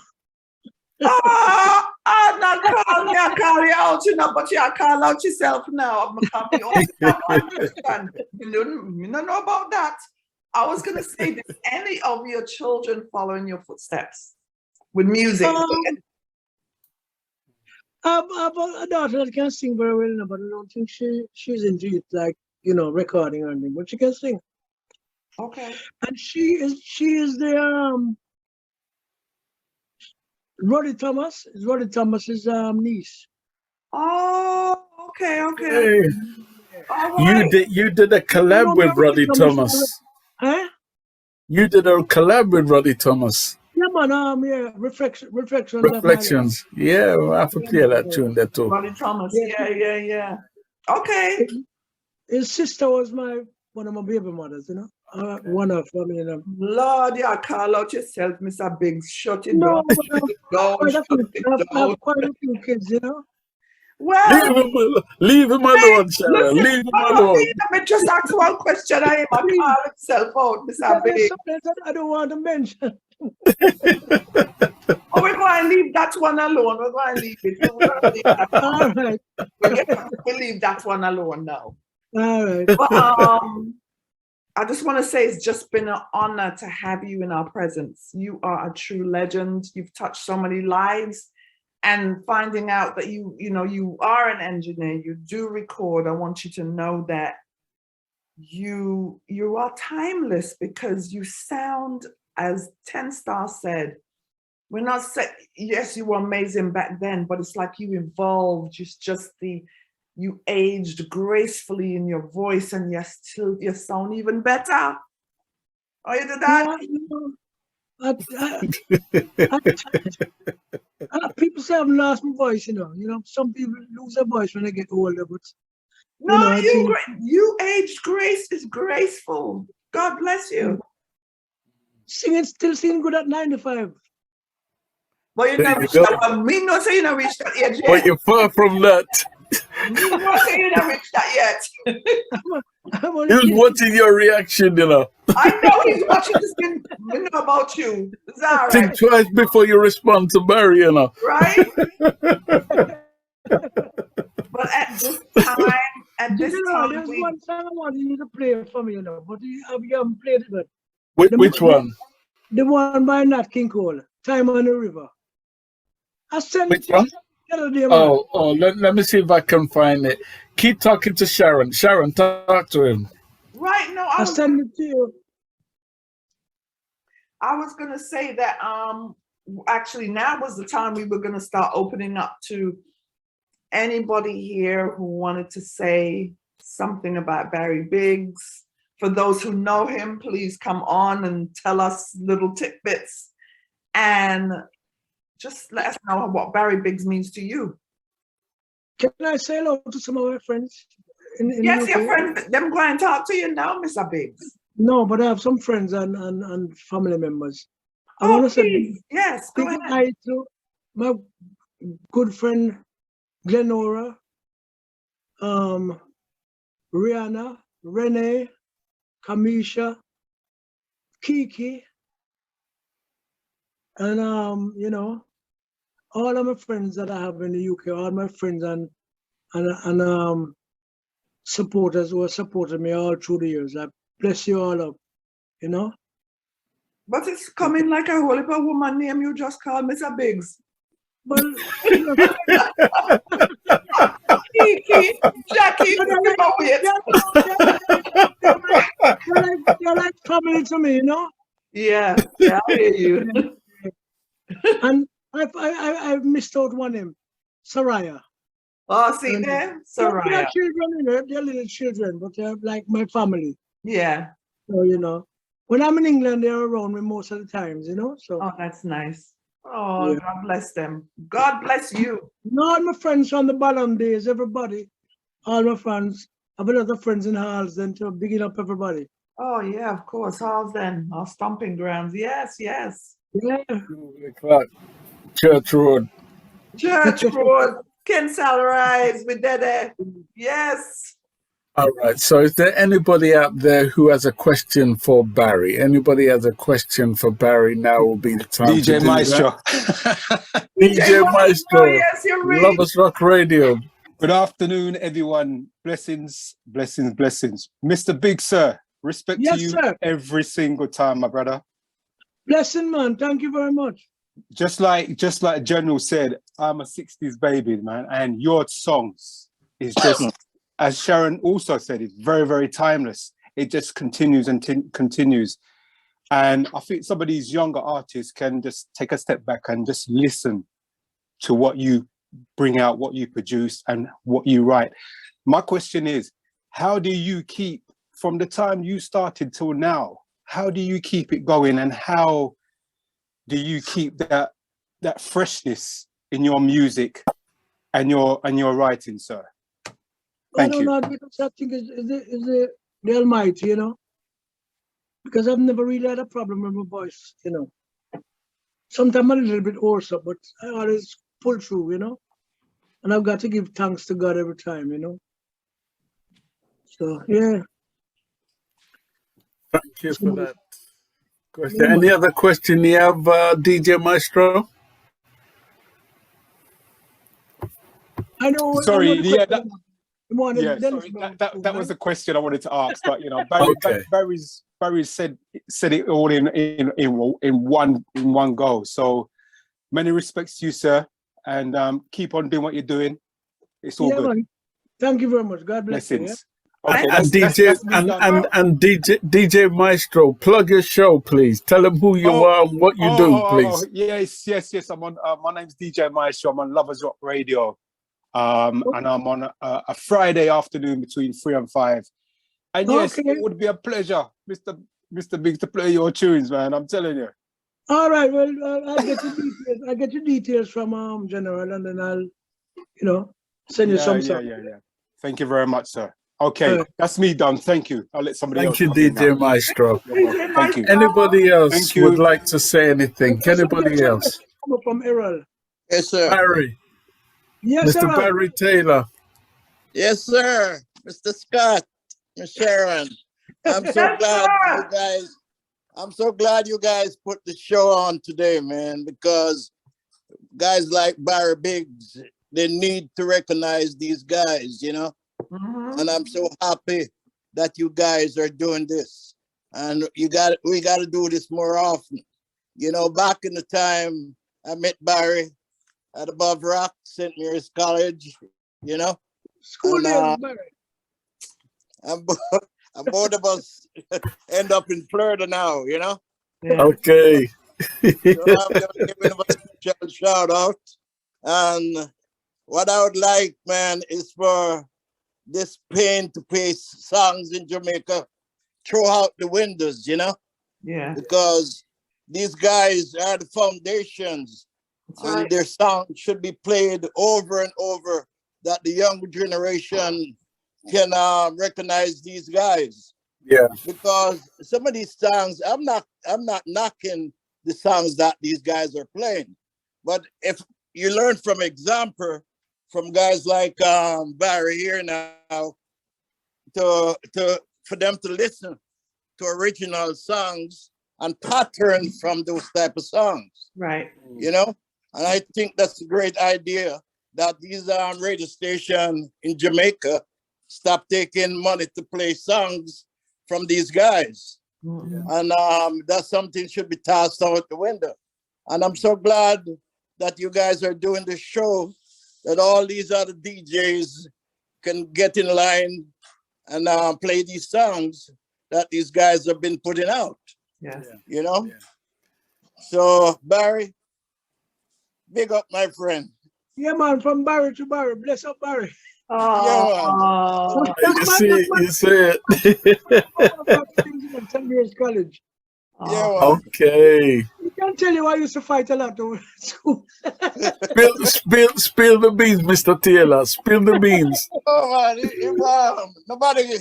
Not call me, I call you out, you know, but you call out yourself now. Me don't know about that. I was gonna say, did any of your children follow in your footsteps with music? I have a daughter that can sing very well, now, but I don't think she's into it, like, you know, recording or anything, but she can sing. Okay. And she is the Roddy Thomas. Is Roddy Thomas's niece. Oh, okay. Hey, All right. you did a collab with Roddy Thomas. Huh? You did a collab with Roddy Thomas. Yeah, man. Yeah, Reflections. Reflections. Yeah, well, I have to play that tune there too. Ronnie Thomas. Yeah. Okay. His sister was one of my baby mothers, you know. One of, I mean, Lord, you call out yourself, Mr. Biggs. Shut it no, down. Shut it I have down. quite a few kids, you know. Well, Leave him alone, Sharon. listen, Leave him alone. let me just ask one question. I am call himself out, Mr. There's Biggs. something that I don't want to mention. Oh, we're going to leave that one alone. We're going to leave it. All right. We're going to leave that one alone now. All right. But, I just want to say it's just been an honor to have you in our presence. You are a true legend. You've touched so many lives, and finding out that you are an engineer, you do record. I want you to know that you are timeless, because you sound, as 10 Star said, we're not saying, yes, you were amazing back then, but it's like you evolved. You aged gracefully in your voice, and you sound even better. Oh, you did that? People say I've lost my voice, you know. Some people lose their voice when they get older, but No, you aged graceful. God bless you. Still singing good at 95. But you There never you reached go. that one. Me not say you never reached that age yet. But you're far from that. Me not say you never reached that yet. I'm only He's watching your reaction, you know. I know he's watching this thing. We know about you. Is that all Think right? twice before you respond to Barry, you know. Right? But at this time, there's one song I want you to play for me, you know, but you haven't played it. But Which one? The one by Nat King Cole, Time on the River. I sent Which it one? the other day, man. Oh, let me see if I can find it. Keep talking to Sharon. Sharon, talk to him. right? No, I send it to you. I was gonna say that actually now was the time we were gonna start opening up to anybody here who wanted to say something about Barry Biggs. For those who know him, please come on and tell us little tidbits, and just let us know what Barry Biggs means to you. Can I say hello to some of my friends? Yes, your friends, them go and talk to you now, Mr. Biggs. No, but I have some friends and family members. I Oh, want to say please. Yes, go big ahead. hi to my good friend Glenora, Rihanna, Renee, Kamisha, Kiki, and all of my friends that I have in the UK, all my friends and supporters who have supported me all through the years. I bless you all up, you know. But it's coming like a whole heap of woman name you just called Mr. Biggs. But Kiki, Jackie, but you know it. they're like family to me, you know. Yeah, I hear you. And I've missed out one name, Saraya. Oh, see And there? they're Soraya. children, you know, they're little children, but they're like my family. Yeah. So, you know, when I'm in England, they're around me most of the times, you know. So, Oh, that's nice. Oh, Yeah. God bless them. God bless you. and all my friends from the bottom days, everybody, all my friends, I have a lot of friends in Halls, then to bigging up everybody. Oh, yeah, of course. How's then? Our stomping grounds. Yes, yes. Yeah. Clark, Church Road. Church Road, Kensal Rise, with Dede. Yes. All right. So, is there anybody out there who has a question for Barry? Anybody has a question for Barry? Now will be the time. to DJ do Maestro. that. DJ Maestro. Yes, you're right. Lovers Rock Radio. Good afternoon, everyone. Blessings, blessings, blessings. Mr. Big Sir, respect Yes, to you sir. every single time, my brother. Blessing, man. Thank you very much. Just like General said, I'm a 60s baby, man, and your songs is just, as Sharon also said, it's very, very timeless. It just continues and continues. And I think some of these younger artists can just take a step back and just listen to what you bring out, what you produce, and what you write. My question is, how do you keep, from the time you started till now, how do you keep it going, and how do you keep that freshness in your music and your writing, sir? Thank I don't you. know, because I think is the Almighty, you know. Because I've never really had a problem with my voice, you know. Sometimes I'm a little bit hoarse, but I always pull through, you know. And I've got to give thanks to God every time, you know. So yeah. Thank you for that question. Any other question you have, DJ Maestro? I know. Sorry, yeah, Yeah, sorry. That was the question I wanted to ask, but you know, Barry's said it all in one go. So many respects to you, sir, and keep on doing what you're doing. It's all good. Man. Thank you very much. God bless you. Yeah? Blessings. Okay, And DJ Maestro, plug your show, please. Tell them who you are and what you do, please. Yes. I'm on. My name's DJ Maestro. I'm on Lovers Rock Radio, and I'm on a Friday afternoon between 3 and 5. And yes, Okay. it would be a pleasure, Mr. Big, to play your tunes, man. I'm telling you. All right. Well, I'll get your details. I'll get your details from General, and then I'll, send you some stuff. Yeah. Thank you very much, sir. Okay, that's me done. Thank you. I'll let somebody else. Thank you, come in DJ Maestro. now. Thank you. Anybody else Thank you. would like to say anything? Anybody else? Come up from Errol. Yes, sir. Barry, Yes, Mr. sir. Barry Taylor. Yes, sir. Mr. Scott, Miss Sharon. I'm so glad you guys. I'm so glad you guys put the show on today, man, because guys like Barry Biggs, they need to recognize these guys, you know. Mhm. And I'm so happy that you guys are doing this. And we got to do this more often. You know, back in the time I met Barry at Above Rock, St. Mary's College, you know. School And, days, Barry. and both of us end up in Florida now, you know. Yeah. Okay. So I'm just giving a special shout out. And what I would like, man, is for this pain to pay songs in Jamaica throw out the windows, you know, Yeah. because these guys are the foundations, That's and right. their songs should be played over and over, that the younger generation can recognize these guys. Yeah. because some of these songs, I'm not knocking the songs that these guys are playing, but if you learn from example from guys like Barry here now, to for them to listen to original songs and pattern from those type of songs, Right. you know. And I think that's a great idea that these radio station in Jamaica stop taking money to play songs from these guys. Mhm. And that's something should be tossed out the window. And I'm so glad that you guys are doing the show, that all these other DJs can get in line and play these songs that these guys have been putting out, Yes. you know? Yeah. So, Barry, big up, my friend. Yeah, man, from Barry to Barry. Bless up, Barry. Oh, You see, you see it. St. Mary's College. Yeah, oh. man. Okay. I can tell you I used to fight a lot over school. Spill the beans, Mr. Taylor. Spill the beans. Oh, man. Nobody,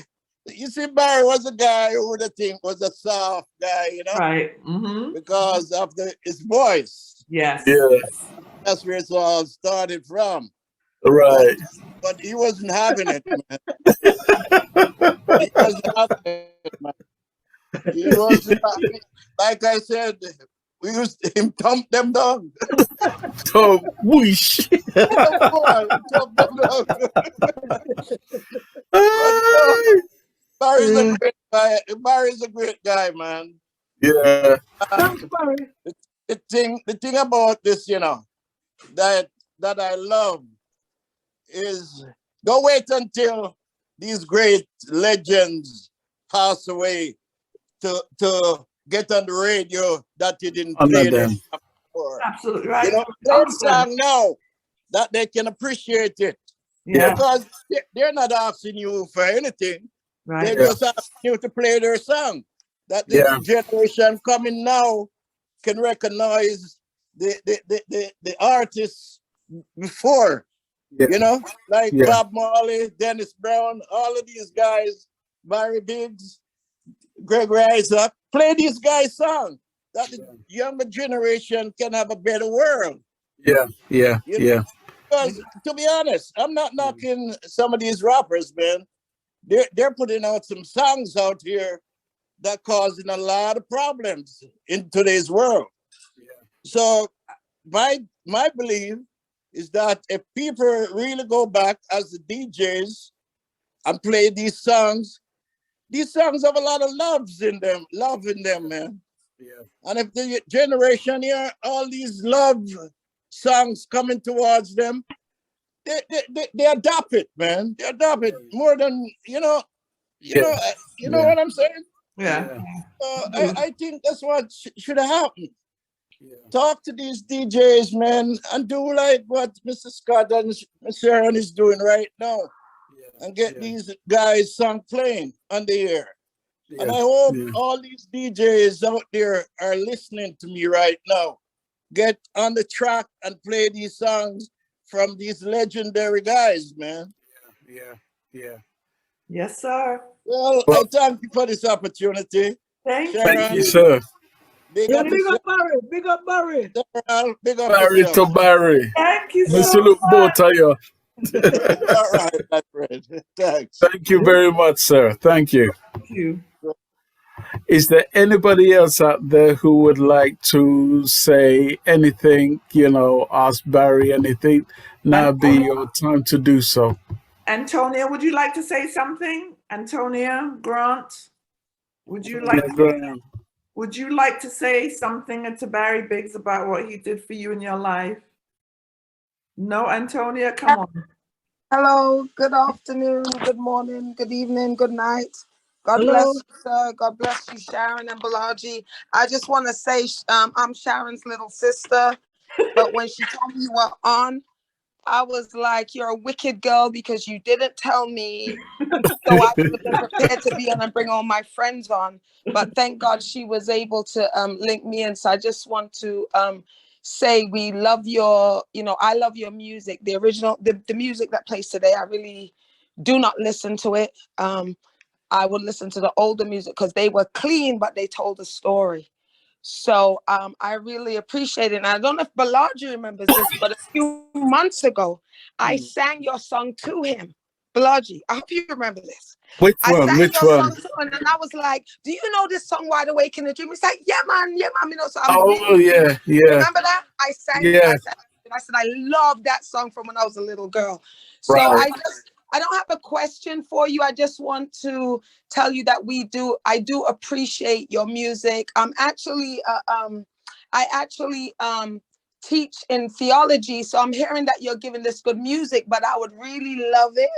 you see, Barry was a guy who would think was a soft guy, you know, Right. Mm-hmm. because of his voice. Yes. Yeah. That's where it's all started from. Right. But he wasn't having it, man. He wasn't having it, man. He wasn't having it. Like I said, we used to him thump them down. So, whoosh. Thump them down. Barry's a great guy. Barry's a great guy, man. Yeah. Thanks, Barry. The thing about this, you know, that I love is don't wait until these great legends pass away to get on the radio that you didn't Under play their them. stuff before. Absolutely right. You know, play the song now that they can appreciate it. Yeah. Because they're not asking you for anything. Right. They're just asking you to play their song. That the Yeah. generation coming now can recognize the artists before. Yeah. You know, like Yeah. Bob Marley, Dennis Brown, all of these guys, Barry Biggs, Gregory Isaac, play these guys' songs that the younger generation can have a better world. Yeah. Yeah. You know? Yeah. Because to be honest, I'm not knocking some of these rappers, man. They're putting out some songs out here that causing a lot of problems in today's world. So my belief is that if people really go back as the DJs and play these songs have a lot of love in them, man. Yeah. And if the generation here, all these love songs coming towards them, they adopt it, man. They adopt it more than you know Yeah. what I'm saying. Yeah. I think that's what should have happened. Yeah. Talk to these DJs, man, and do like what Mr. Scott and Ms. Sharon is doing right now, and get these guys song playing on the air. Yeah. And I hope Yeah. all these DJs out there are listening to me right now. Get on the track and play these songs from these legendary guys, man. Yeah. Yeah. Yes, sir. Well, Well- I thank you for this opportunity. Thank you. Thank you, sir. Big Yeah, up big up Barry. Big up Barry. yourself, big up Barry to yourself. Barry. Thank you We so salute much. both of you. All right, my friend. Thanks. Thank you very much, sir. Thank you. Thank you. Is there anybody else out there who would like to say anything, ask Barry anything? Now be your time to do so. Antonia, would you like to say something? Antonia Grant, would you like to say something to Barry Biggs about what he did for you in your life? No, Antonia, come on. Hello, good afternoon, good morning, good evening, good night. God Hello. bless you, sir. God bless you, Sharon and Balaji. I just want to say I'm Sharon's little sister, but when she told me you were on, I was like, you're a wicked girl because you didn't tell me, so I would have been prepared to be on and bring all my friends on. But thank God she was able to link me in. So I just want to say we love your, I love your music. The original, the music that plays today, I really do not listen to it. I would listen to the older music because they were clean, but they told a story. So I really appreciate it. And I don't know if Balaji remembers this, but a few months ago, I sang your song to him. Balaji, I hope you remember this. Which I one? sang Which your one? song to him, and I was like, "Do you know this song, Wide Awake in a Dream?" He's like, "Yeah, man, you know." So I'm Oh, really, yeah, yeah, remember that? I sang it. yeah. I said, I love that song from when I was a little girl. So Right. I don't have a question for you. I just want to tell you that I do appreciate your music. I actually teach in theology. So I'm hearing that you're giving this good music, but I would really love it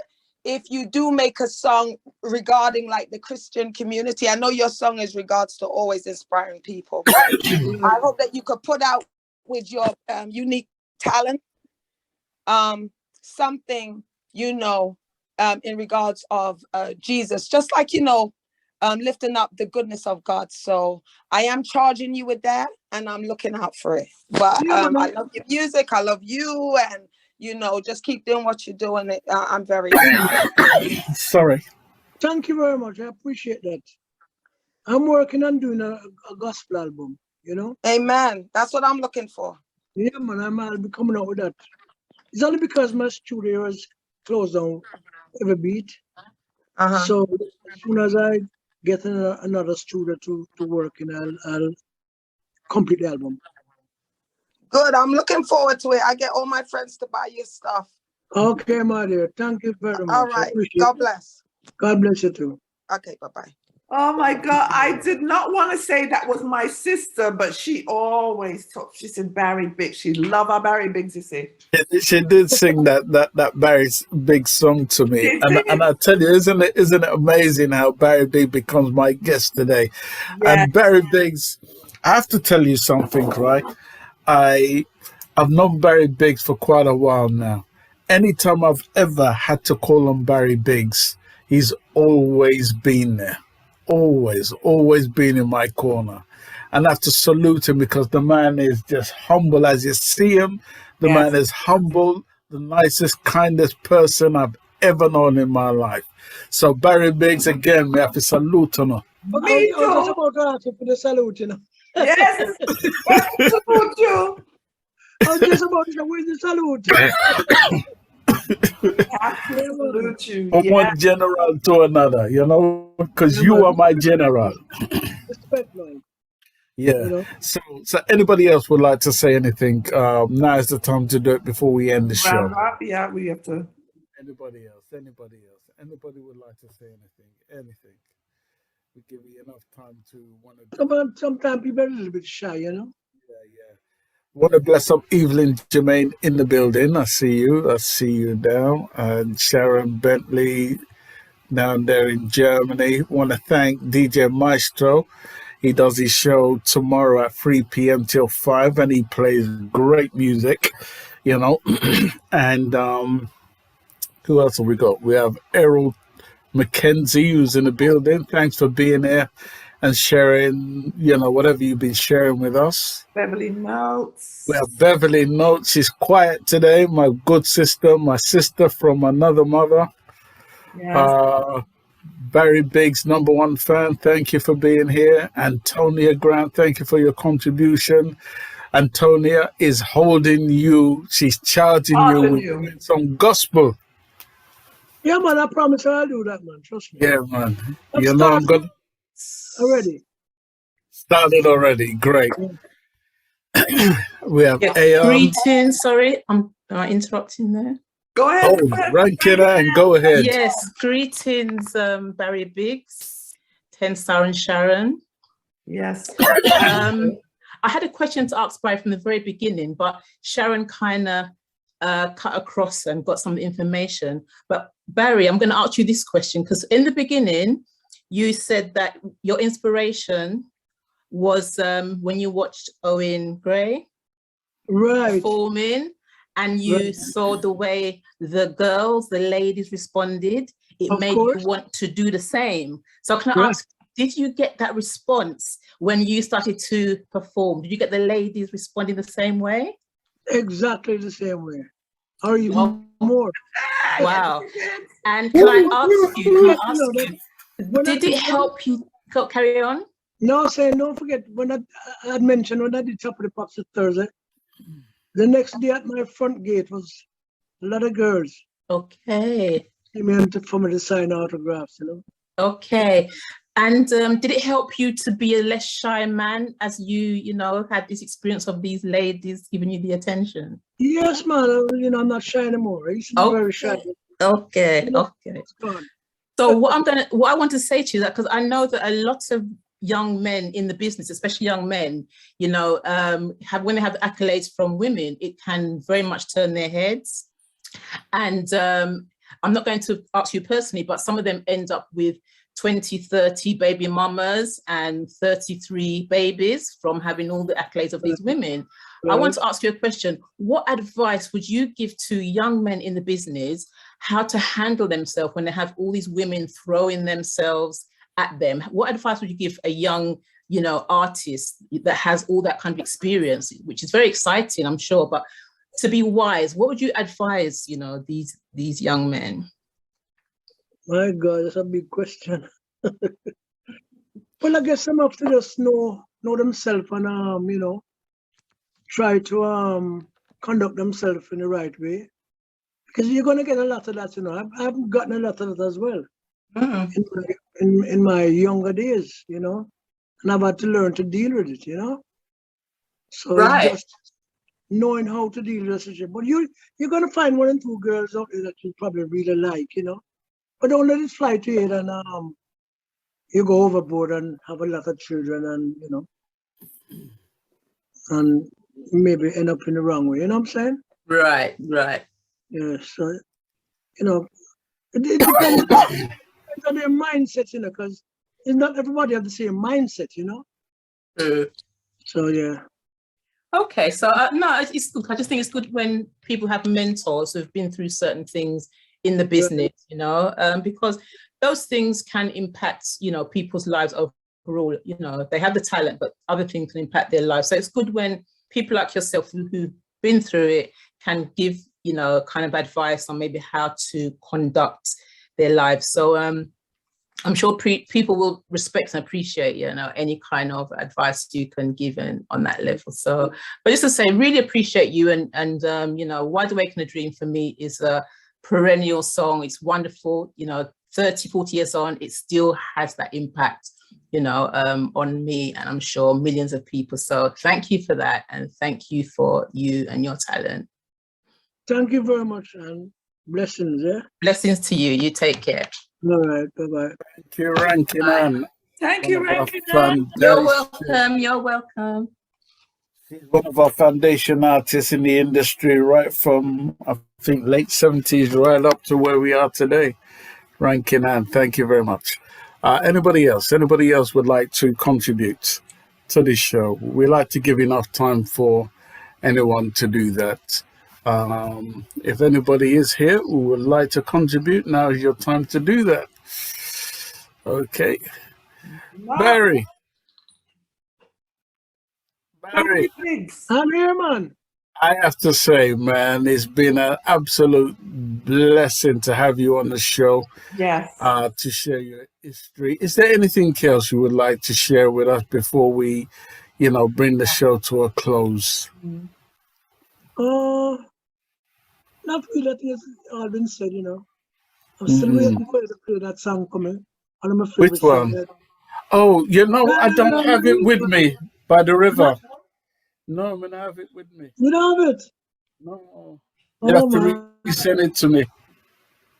if you do make a song regarding like the Christian community. I know your song is regards to always inspiring people, but I hope that you could put out with your unique talent something, in regards of Jesus, just like, lifting up the goodness of God. So I am charging you with that, and I'm looking out for it. But I love your music. I love you, and just keep doing what you're doing. I'm very excited. Sorry. Thank you very much. I appreciate that. I'm working on doing a gospel album, Amen. That's what I'm looking for. Yeah, man, I'll be coming out with that. It's only because my studio is closed down every beat. So as soon as I get another studio to work in, I'll complete the album. Good. I'm looking forward to it. I get all my friends to buy your stuff. Okay, my dear. Thank you very much. All right. God bless. God bless you too. Okay, bye-bye. Oh my God, I did not want to say that was my sister, but she always talked. She said Barry Biggs. She loved our Barry Biggs, you see. She did sing that Barry Big song to me, and I tell you, isn't it amazing how Barry Big becomes my guest today? Yeah. And Barry Biggs, I have to tell you something, right? I've known Barry Biggs for quite a while now. Anytime I've ever had to call on Barry Biggs, he's always been there. Always been in my corner. And I have to salute him because the man is just humble as you see him. The man is humble, the nicest, kindest person I've ever known in my life. So Barry Biggs, again, we have to salute him. Me I was just too. about to ask you for the salute, Yes. Salute you. I was just about to say, where's the salute? Have to salute you. From Yeah. one general to another, because you are my general. Respect, man. Yeah. So anybody else would like to say anything? Now is the time to do it before we end the show. Round up. Yeah, we have to. Anybody else? Anybody would like to say anything? We give you enough time to want to. Sometimes people are a little bit shy, Yeah. Want to bless up Evelyn Jermaine in the building. I see you down. And Sharon Bentley down there in Germany. Want to thank DJ Maestro. He does his show tomorrow at 3 p.m. till 5, and he plays great music, And who else have we got? We have Errol Mackenzie, who's in the building. Thanks for being here and sharing, whatever you've been sharing with us. Beverly Notes. We have Beverly Notes. She's quiet today. My good sister, my sister from another mother. Yes. Barry Biggs, #1 fan. Thank you for being here. Antonia Grant, thank you for your contribution. Antonia is holding you. She's charging you with some gospel. Yeah, man, I promise I'll do that, man. Trust me. Yeah, man. I'm good. Already. Started already. Great. We have AR. Greetings. Sorry, am I interrupting there? Go ahead. Rank it and go ahead. Yes, greetings, Barry Biggs, 10 Star and Sharon. Yes. I had a question to ask Barry from the very beginning, but Sharon kind of cut across and got some information. But Barry, I'm going to ask you this question because in the beginning, you said that your inspiration was when you watched Owen Gray performing, and you saw the way the ladies responded. It made you want to do the same. So can I ask, did you get that response when you started to perform? Did you get the ladies responding the same way? Exactly the same way. Or even more. Wow. And can I ask you, When I Did it did, help you carry on? no, saying don't forget when I had mentioned when I did Top of the Pops at Thursday, the next day at my front gate was a lot of girls Okay. came in for me to sign autographs, you know. Okay. And did it help you to be a less shy man as you know, had this experience of these ladies giving you the attention? Yes, man. You know, I'm not shy anymore. I used to be very shy. Okay. You know, Okay. it's gone. So what I want to say to you that because I know that a lot of young men in the business, especially young men, you know, when they have accolades from women, it can very much turn their heads. And I'm not going to ask you personally, but some of them end up with 20, 30 baby mamas and 33 babies from having all the accolades of these women. I want to ask you a question. What advice would you give to young men in the business how to handle themselves when they have all these women throwing themselves at them? What advice would you give a young, you know, artist that has all that kind of experience, which is very exciting, I'm sure, but to be wise, what would you advise, you know, these young men? My God, that's a big question. Well, I guess some have to just know themselves and you know, try to conduct themselves in the right way. Because you're gonna get a lot of that, you know. I've gotten a lot of that as well in my younger days, you know, and I've had to learn to deal with it, you know. So it's just knowing how to deal with the situation. But you're gonna find one and two girls out there that you probably really like, you know. But don't let it fly to you and you go overboard and have a lot of children and you know and maybe end up in the wrong way. You know what I'm saying? Right. Yeah. So you know, it depends, depends on their mindset, you know, because not everybody have the same mindset, you know. So yeah. Okay, so no, it's good. I just think it's good when people have mentors who've been through certain things in the business, you know, because those things can impact, you know, people's lives overall. You know, they have the talent, but other things can impact their lives. So it's good when people like yourself who've been through it can give, you know, kind of advice on maybe how to conduct their lives. So I'm sure people will respect and appreciate, you know, any kind of advice you can give on that level. So, but just to say, really appreciate you and you know, Wide Awake in a Dream for me is a perennial song. It's wonderful, you know, 30, 40 years on, it still has that impact, you know, on me and I'm sure millions of people. So thank you for that. And thank you for you and your talent. Thank you very much and blessings, yeah? Blessings to you. You take care. All right, bye-bye. Thank you, Rankin Ann. Thank you, One of our Rankin Ann. You're welcome. You're welcome. She's one of our foundation artists in the industry, right from, I think, late 70s, right up to where we are today. Rankin Ann, thank you very much. Anybody else would like to contribute to this show? We like to give enough time for anyone to do that. If anybody is here who would like to contribute, now is your time to do that. Okay. Barry. I'm here, man. I have to say, man, it's been an absolute blessing to have you on the show. Yes. To share your history. Is there anything else you would like to share with us before we, you know, bring the show to a close? Not really. I think it's all been said, you know. I'm still waiting for you to play that song for me. One of my favorite Which one? songs. Oh, you know, I don't have it with me. By the River. No, I'm gonna have it with me. You don't have it? No. You have to send it to me.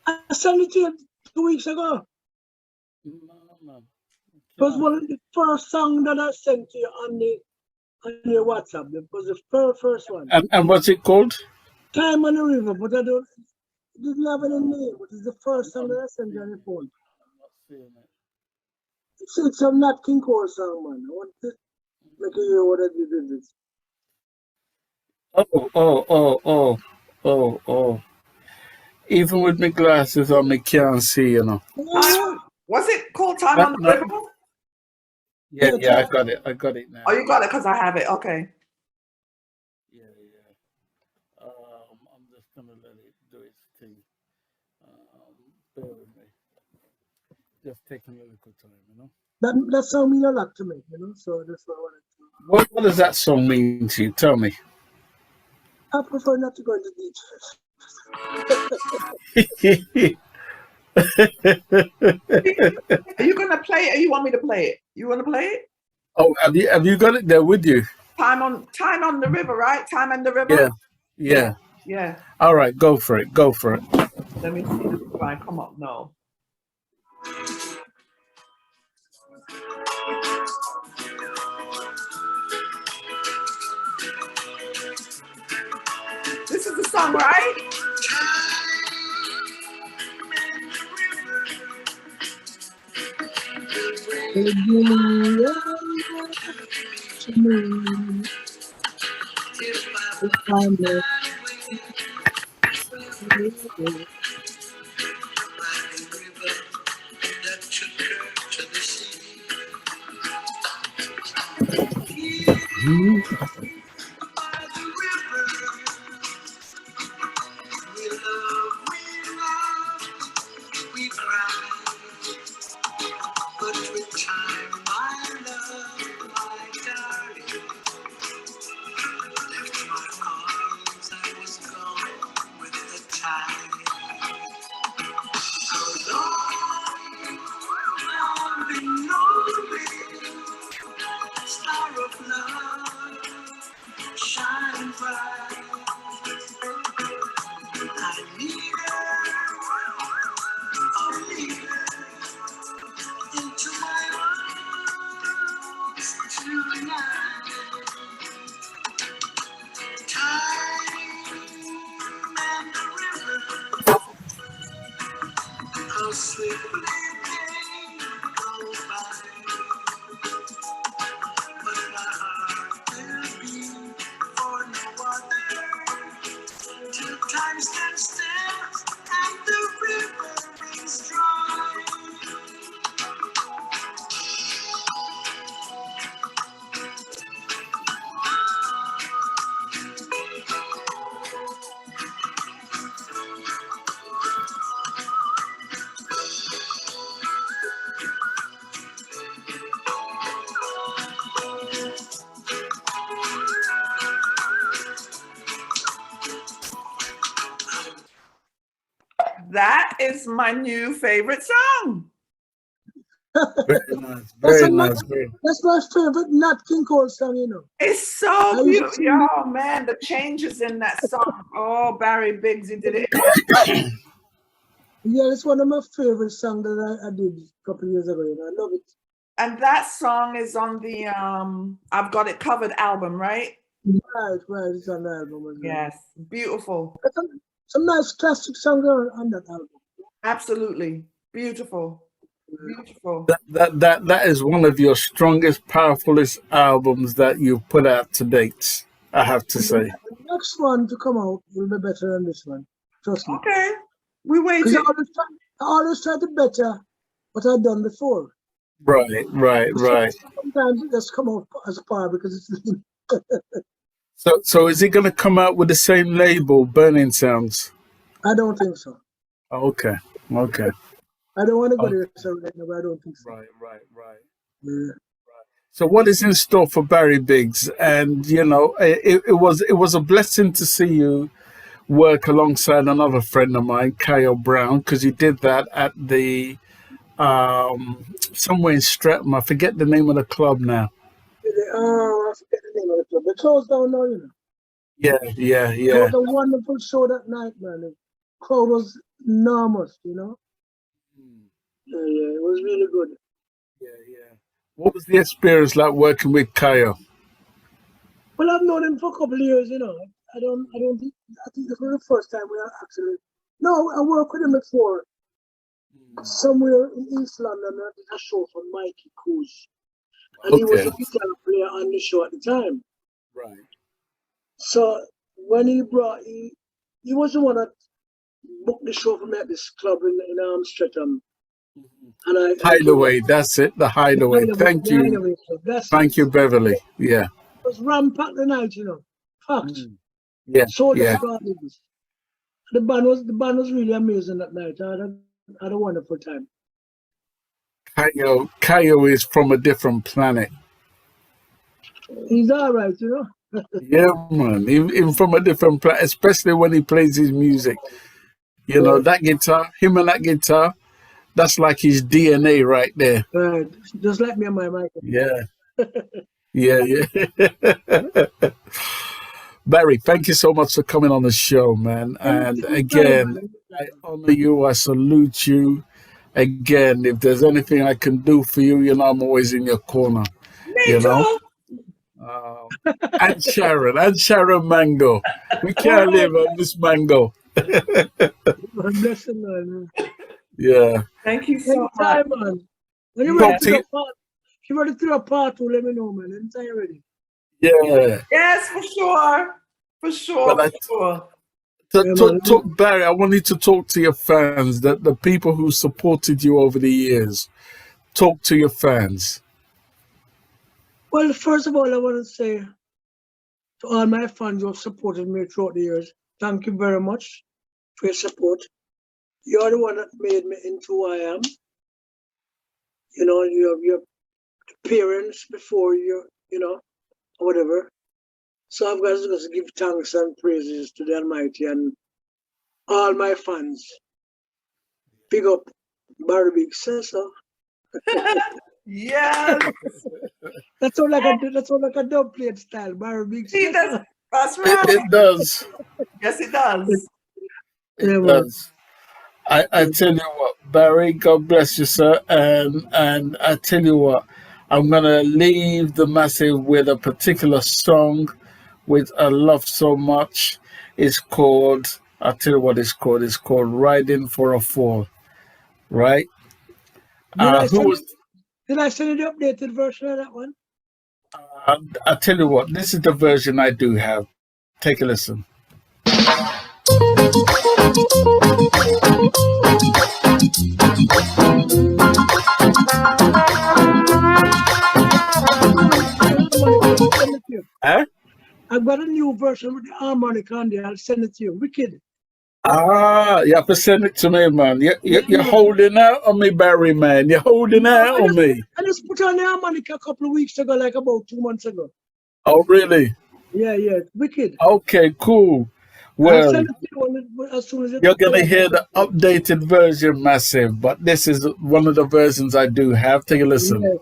I sent it to you 2 weeks ago. No. It was one of the first song that I sent to you on your WhatsApp. It was the first one. And what's it called? Time on the River, but it didn't have any name. It is the first song that I sent you on your phone. I'm not seeing it. It's a Nat King Cole song, man. I want to make you hear what I did with it. Oh. Even with my glasses on, I can't see, you know. Was it called Time on the River? Yeah, I got it now. Oh, you got it because I have it. Okay. Yeah. I'm just gonna let it do its thing. Bear with me. Just taking a little time, you know. That song mean a lot to me, you know. So that's what I wanted to. What does that song mean to you? Tell me. I prefer not to go into details. Are you gonna play it or you want me to play it? You wanna play it? Oh, have you got it there with you? Time on the river, right? Time on the river? Yeah. Yeah. Yeah. All right, go for it. Go for it. Let me see if I come up now. This is the song, right? We cry, but with time, my love, my darling, left my arms, I was gone with the tide. How long I've been lonely, star of love, shine bright. I need her into my arms tonight. Time and the river, how swiftly they go by. But my heart will beat for no other till time stands still and the river is dry. That is my new favorite song. Very nice. That's, Very a, nice. Very that's my favorite Nat King Cole song, you know. It's I so used to beautiful. sing Oh man, the changes in that song. Oh, Barry Biggs, he did it. Yeah, it's one of my favorite songs that I did a couple of years ago, you know. I love it. And that song is on the I've Got It Covered album, right? Right, it's on the album as well. Yes, beautiful. But some nice classic songs are on that album. Absolutely beautiful, beautiful. that is one of your strongest, powerfulest albums that you've put out to date. I have to say. The next one to come out will be better than this one. Trust me. Okay, we Because waiting. I always try to better what I've done before. Right. Sometimes it just come out as par because it's So is it going to come out with the same label, Burning Sounds? I don't think so. Okay. I don't want to go Okay. there so right now, but I don't think so. Right. Yeah. So what is in store for Barry Biggs? And you know, it was a blessing to see you work alongside another friend of mine, Kyle Brown, because you did that at the somewhere in Streatham. I forget the name of the club now. Oh, I forget the name of the club. They closed down now, you know. Yeah. It was a wonderful show that night, man. The crowd was enormous, you know. Yeah, it was really good. Yeah. What was the experience like working with Kyle? Well, I've known him for a couple of years, you know. I think this was the first time we actually. No, I worked with him before. Somewhere in East London, I did a show for Mikey Cruz. And he was a Okay. guitar player on the show at the time. Right. So when he was the one that booked the show for me at this club in Streatham. And Hideaway, that's it, the Hideaway. Thank you. Hideaway, so that's Thank you, Beverly. Yeah. It was rampacked the night, you know. Fact. Yeah. So Yeah. the band was really amazing that night. I had a wonderful time. Kayo is from a different planet. He's all right, you know. Yeah, man. Even from a different planet, especially when he plays his music. You know, that guitar, him and that guitar, that's like his DNA right there. Right. Just like me and my mic. Yeah. Yeah. Barry, thank you so much for coming on the show, man. And again, I honor you. I salute you. Again, if there's anything I can do for you, you know, I'm always in your corner. You know? And Sharon Mango. We can't live on this mango. Bless him, man. Yeah. Thank you so much. Anytime, man. When you're ready to do a part, if you're ready to do a part two, let me know, man. Anytime you're ready. Yeah. Yes, for sure. For sure. But For sure. Talk, Barry, I want you to talk to your fans, the people who supported you over the years. Talk to your fans. Well, first of all, I want to say to all my fans who have supported me throughout the years, thank you very much for your support. You're the one that made me into who I am. You know, you have your parents before you, you know, or whatever. So I've got to just give thanks and praises to the Almighty and all my fans. Big up Barry Big Sister. Yes. That's all like a dub plate style, Barry Big See, Sister. that's right. It does. Yes, it does. It does. I tell you what, Barry, God bless you, sir. And I tell you what, I'm going to leave the massive with a particular song which I love so much. It's called, I'll tell you what it's called. It's called Riding for a Fall. Right? Did I send you the updated version of that one? I'll tell you what, this is the version I do have. Take a listen. Huh? I've got a new version with the harmonica on there. I'll send it to you. Wicked. You have to send it to me, man. You're holding out on me, Barry, man. You're holding out on me. I just put on the harmonica a couple of weeks ago, like about 2 months ago. Oh, really? Yeah, wicked. Okay, cool. I'll Well, send it to you as soon as you're going to hear the updated version, massive, but this is one of the versions I do have. Take a listen. Yeah.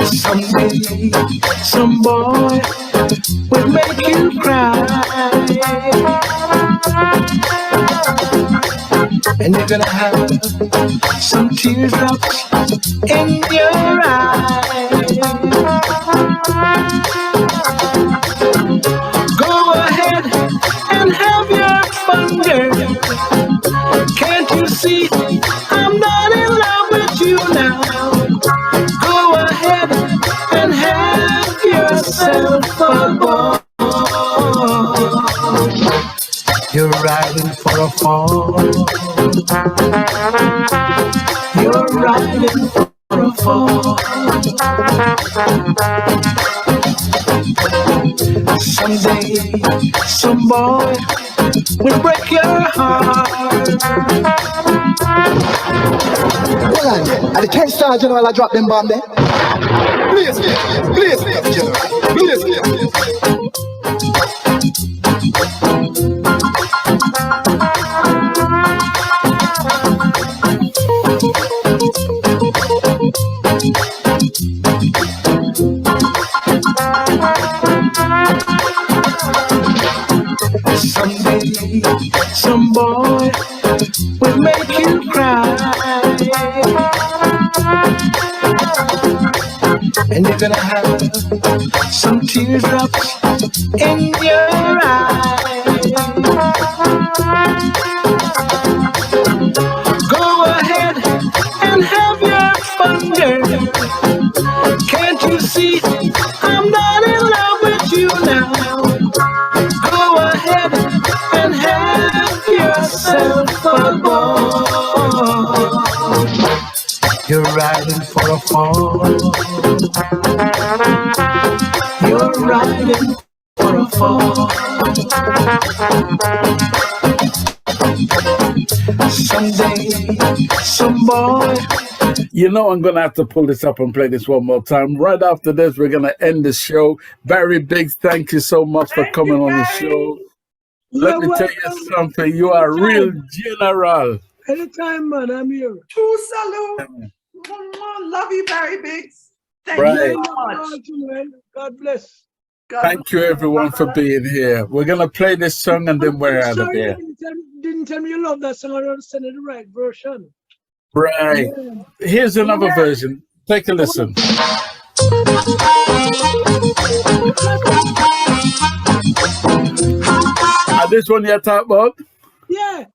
Someday, some boy will make you cry, and you're gonna have some teardrops in your eyes. Go ahead and have your fun, girl. Can't you see I'm not in love with you now? Go ahead and have yourself a ball. You're riding for a fall. You're riding for a fall. Someday, some boy will break your heart. Hold on, at the 10 star general, I drop them bomb there. Please, general. Please. Someday, some boy will make you cry, and you're gonna have some teardrops in your eyes. Go ahead and have your fun, girl. Can't you see I'm not in love with you now? Go ahead and have yourself a fall. You're riding for a fall. Someday, some boy. You know, I'm going to have to pull this up and play this one more time. Right after this, we're going to end the show. Barry Biggs, thank you so much for coming on the show. Let me tell you something. You are a real general. Anytime, man, I'm here. True salute. Love you, Barry Biggs. Thank Right. you so much. God bless. God Thank you, everyone, for being here. We're going to play this song and then we're out of Sorry, here. didn't tell me you love that song. I don't send it the right version. Right. Here's another version. Take a listen. This one you talk about? Yeah.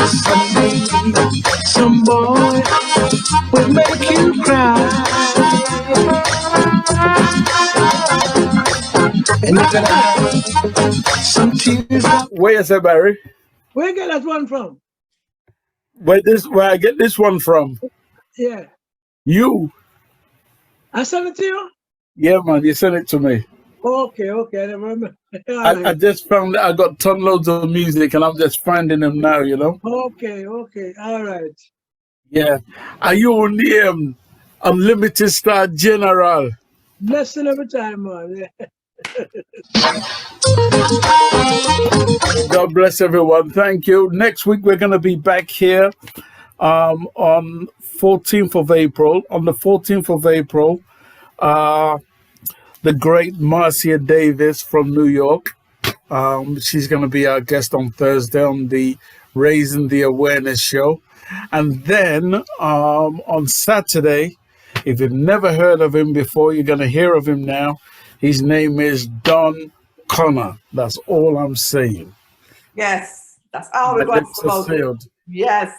Someday, some boy will make you cry. And you're gonna have some tears. Where is it, Barry? Where you get that one from? Where I get this one from? Yeah. You. I sent it to you? Yeah, man, you sent it to me. Okay, okay. I remember. I just found I got ton loads of music and I'm just finding them now, you know? Okay, okay. All right. Yeah. Are you named Unlimited Star General? Blessing every time, man. God bless everyone. Thank you. Next week we're going to be back here on 14th of April. On the 14th of April, the great Marcia Davis from New York. She's going to be our guest on Thursday on the Raising the Awareness show. And then on Saturday, if you've never heard of him before, you're going to hear of him now. His name is Don Connor. That's all I'm saying. Yes, that's all My we're going lips to are promote. sealed. Yes.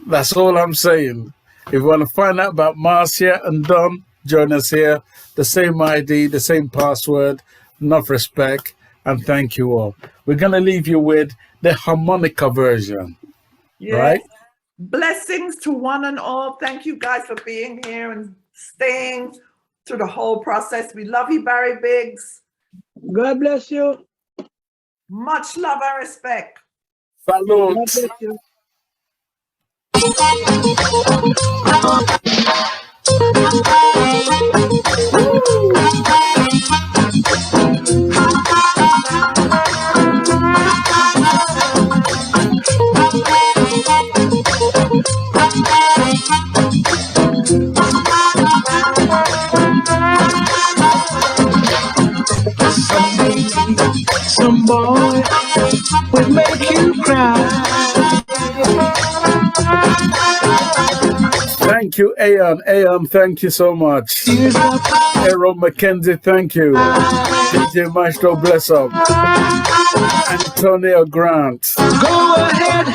That's all I'm saying. If you want to find out about Marcia and Don, join us here. The same ID, the same password, enough respect, and thank you all. We're going to leave you with the harmonica version. Yes. Right? Blessings to one and all. Thank you guys for being here and staying through the whole process. We love you, Barry Biggs. God bless you. Much love and respect. Salute. God bless you. Someday, some boy will make you cry. Thank you, Aeon. Aeon, thank you so much. Aaron McKenzie, thank you. DJ Maestro, bless up. Antonio Grant. Go ahead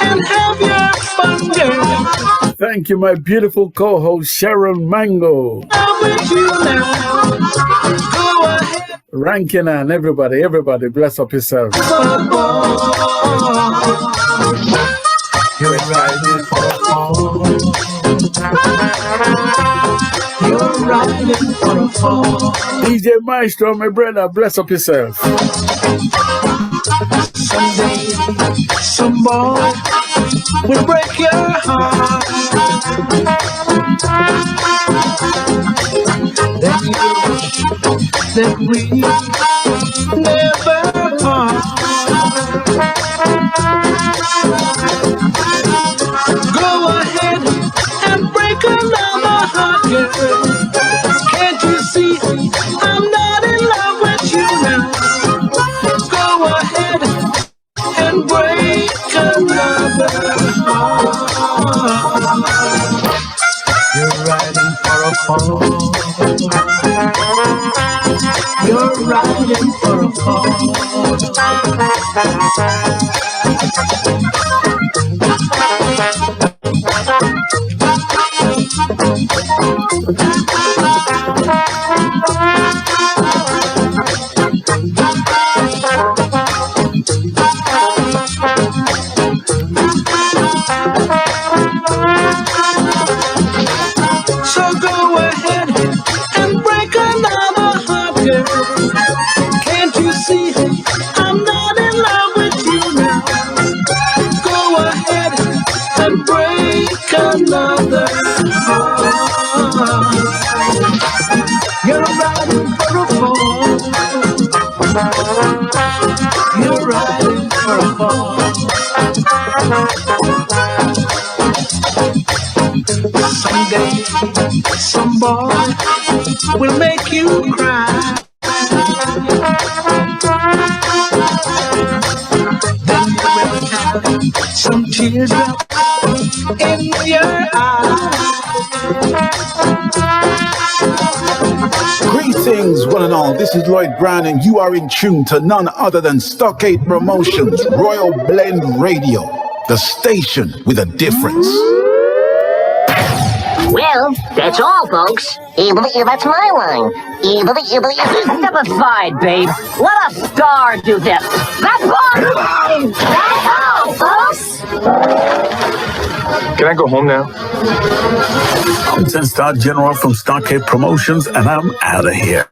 and have your fun, girl. Thank you, my beautiful co-host, Sharon Mango. I'm with you now. Go ahead. Rankin and everybody, bless up yourself. You're riding for a fall. You're riding for a fall. DJ Maestro, my brother, bless up yourself. Someday, some boy will break your heart. Then you wish that we never part. Go ahead and break another heart, girl. Can't you see I'm not in love with you now? Go ahead and break another heart. You're riding for a fall. You're riding for a fall. break another heart. You're riding for a fall. You're riding for a fall. Someday, some boy will make you cry. Then you will have some teardrops in your eyes. Greetings, one and all. This is Lloyd Brown, and you are in tune to none other than Stockade Promotions, Royal Blend Radio, the station with a difference. Well, that's all, folks. That's my line. Number 5, babe. Let a star do this. That's all. That's all, folks. Can I go home now? I'm 10-Star General from Stockade Promotions, and I'm out of here.